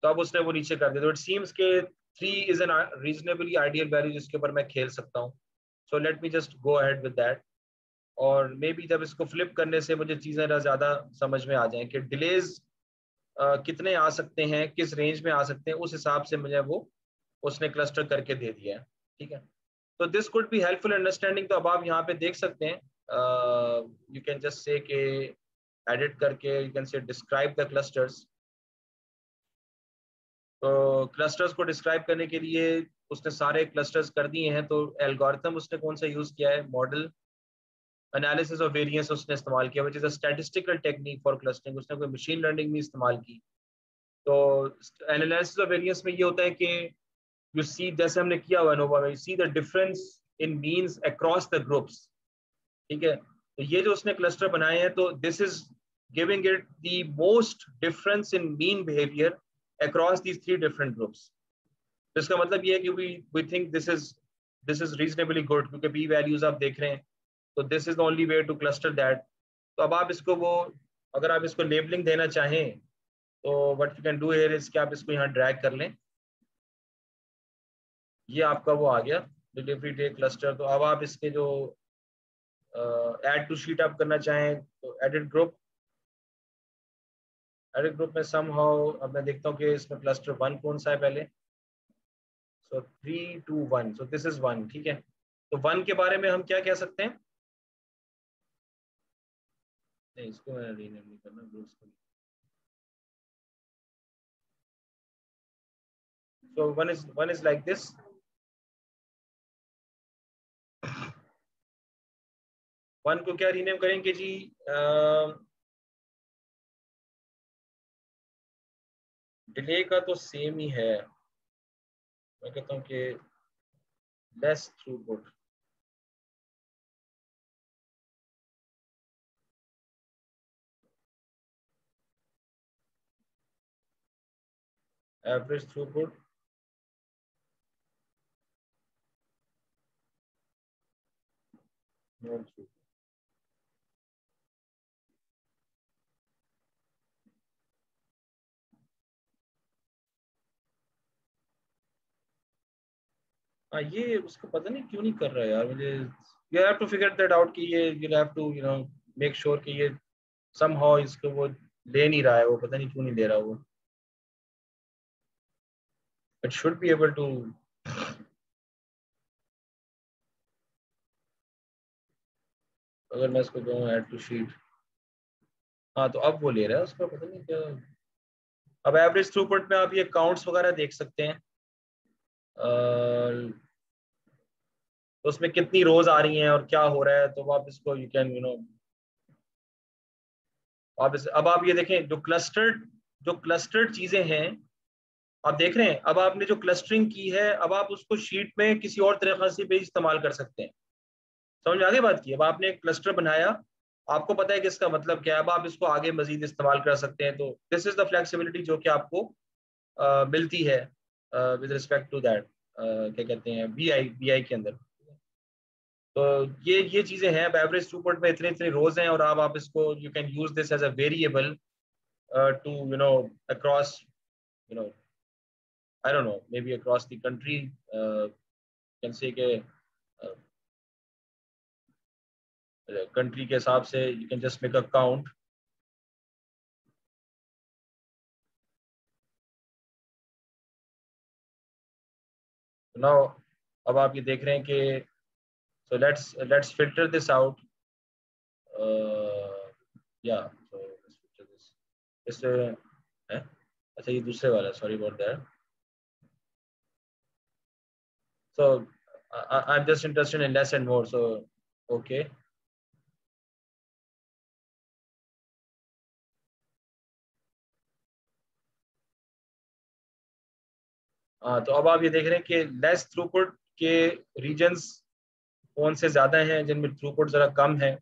तो अब उसने वो नीचे कर दिया। तो इट सीम्स के 3 is an reasonably ideal value जिसके ऊपर मैं खेल सकता हूँ। So let me just go ahead with that, और मे बी जब इसको फ्लिप करने से मुझे चीज़ें ज़्यादा समझ में आ जाएं कि डिलेज कितने आ सकते हैं, किस रेंज में आ सकते हैं, उस हिसाब से मुझे वो उसने क्लस्टर करके दे दिया है। ठीक है, तो this could be helpful understanding. तो अब आप यहाँ पे देख सकते हैं, यू कैन जस्ट से के एडिट करके you can say describe the clusters. तो क्लस्टर्स को डिस्क्राइब करने के लिए उसने सारे क्लस्टर्स कर दिए हैं। तो एल्गोरिथम उसने कौन सा यूज किया है, मॉडल एनालिसिस ऑफ वेरिएंस उसने इस्तेमाल किया, which is a statistical technique for clustering. उसने कोई मशीन लर्निंग नहीं इस्तेमाल की। तो एनालिसिस ऑफ वेरिएंस में ये होता है कि यू सी, जैसे हमने किया हुआ नोवा में, you see the difference in means across the groups. ठीक है, तो ये जो उसने क्लस्टर बनाए हैं, तो this is giving it the most difference in mean behaviour across these 3 different groups. तो इसका मतलब ये है कि we think this is reasonably good, क्योंकि बी वैल्यूज आप देख रहे हैं, तो this is the only way to cluster that. तो अब आप इसको वो, अगर आप इसको लेबलिंग देना चाहें, तो what you can do here is कि आप इसको यहाँ ड्रैग कर लें, ये आपका वो आ गया डिलीवरी डे क्लस्टर। तो अब आप इसके जो ऐड टू शीट आप करना चाहें, तो एडिट ग्रुप में सम हाउ, अब मैं देखता हूँ कि इसमें क्लस्टर 1 कौन सा है पहले। सो 3 2 1, सो दिस इज 1। ठीक है, तो 1 के बारे में हम क्या कह सकते हैं, नहीं इसको मैं रीनेम नहीं करना, ग्रुप्स को। सो one is like this। 1 को क्या रीनेम करेंगे जी, डिले का तो सेम ही है, मैं कहता हूँ कि less throughput. Average throughput, no throughput. हाँ, ये उसको पता नहीं क्यों नहीं कर रहा है यार मुझे। You have to figure that out कि ये you have to make sure कि ये समहाउ इसको वो ले नहीं रहा है, वो पता नहीं क्यों नहीं ले रहा वो। It should be able to, अगर मैं इसको कहूँ ऐड टू शीट, हाँ तो अब वो ले रहा है, उसका पता नहीं क्या। अब एवरेज थ्रूपुट में आप ये काउंट्स वगैरह देख सकते हैं, तो उसमें कितनी रोज आ रही हैं और क्या हो रहा है। तो आप इसको यू कैन आप अब आप ये देखें, जो क्लस्टर्ड चीजें हैं, आप देख रहे हैं। अब आपने जो क्लस्टरिंग की है, अब आप उसको शीट में किसी और तरीके से भी इस्तेमाल कर सकते हैं। समझ में आगे बात की, अब आपने एक क्लस्टर बनाया, आपको पता है कि इसका मतलब क्या है, अब आप इसको आगे मजीद इस्तेमाल कर सकते हैं। तो दिस इज द फ्लेक्सिबिलिटी जो कि आपको मिलती है विद रिस्पेक्ट टू दैट, क्या कहते हैं, बी आई के अंदर। तो ये चीजें हैं। अब एवरेज थ्रूपुट में इतने इतने रोज हैं, और अब आप इसको you can use this as a variable to across, you know I don't know, may be across the country, can say के कंट्री के हिसाब से you can just make a count. Now अब आप ये देख रहे हैं कि, so let's filter this out, yeah, so let's filter this है, अच्छा ये दूसरे वाला, sorry about that। So I'm just interested in less and more, so okay। हाँ, तो अब आप ये देख रहे हैं कि लेस थ्रूपुट के रीजन्स कौन से ज़्यादा हैं जिनमें थ्रूपुट ज़रा कम है,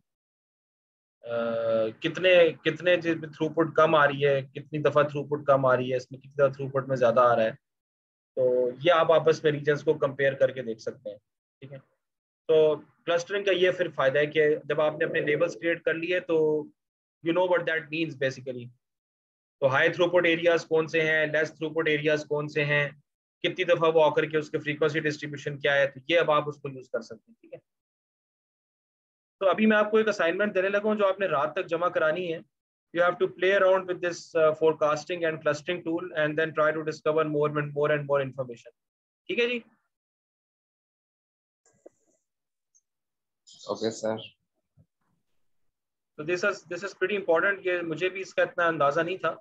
कितने कितने थ्रूपुट कम आ रही है, कितनी दफ़ा थ्रूपुट कम आ रही है, इसमें कितनी दफ़ा थ्रूपुट में ज़्यादा आ रहा है। तो ये आप आपस में रीजन्स को कंपेयर करके देख सकते हैं, ठीक है। तो क्लस्टरिंग का ये फिर फ़ायदा है कि जब आपने अपने लेबल्स क्रिएट कर लिए तो you know what that means basically. तो हाई थ्रूपुट एरियाज कौन से हैं, लेस थ्रूपुट एरियाज कौन से हैं, कितनी दफ़ा वो आकर के उसके फ्रीक्वेंसी डिस्ट्रीब्यूशन क्या है, तो ये अब आप उसको यूज़ कर सकते हैं, ठीक है। तो अभी मैं आपको एक असाइनमेंट देने लगा हूँ जो आपने रात तक जमा करानी है। You have to play around with this forecasting and clustering tool and then try to discover more and more information, ठीक है जी। Okay sir. तो दिस इज प्रीटी इंपॉर्टेंट, ये मुझे भी इसका इतना अंदाजा नहीं था।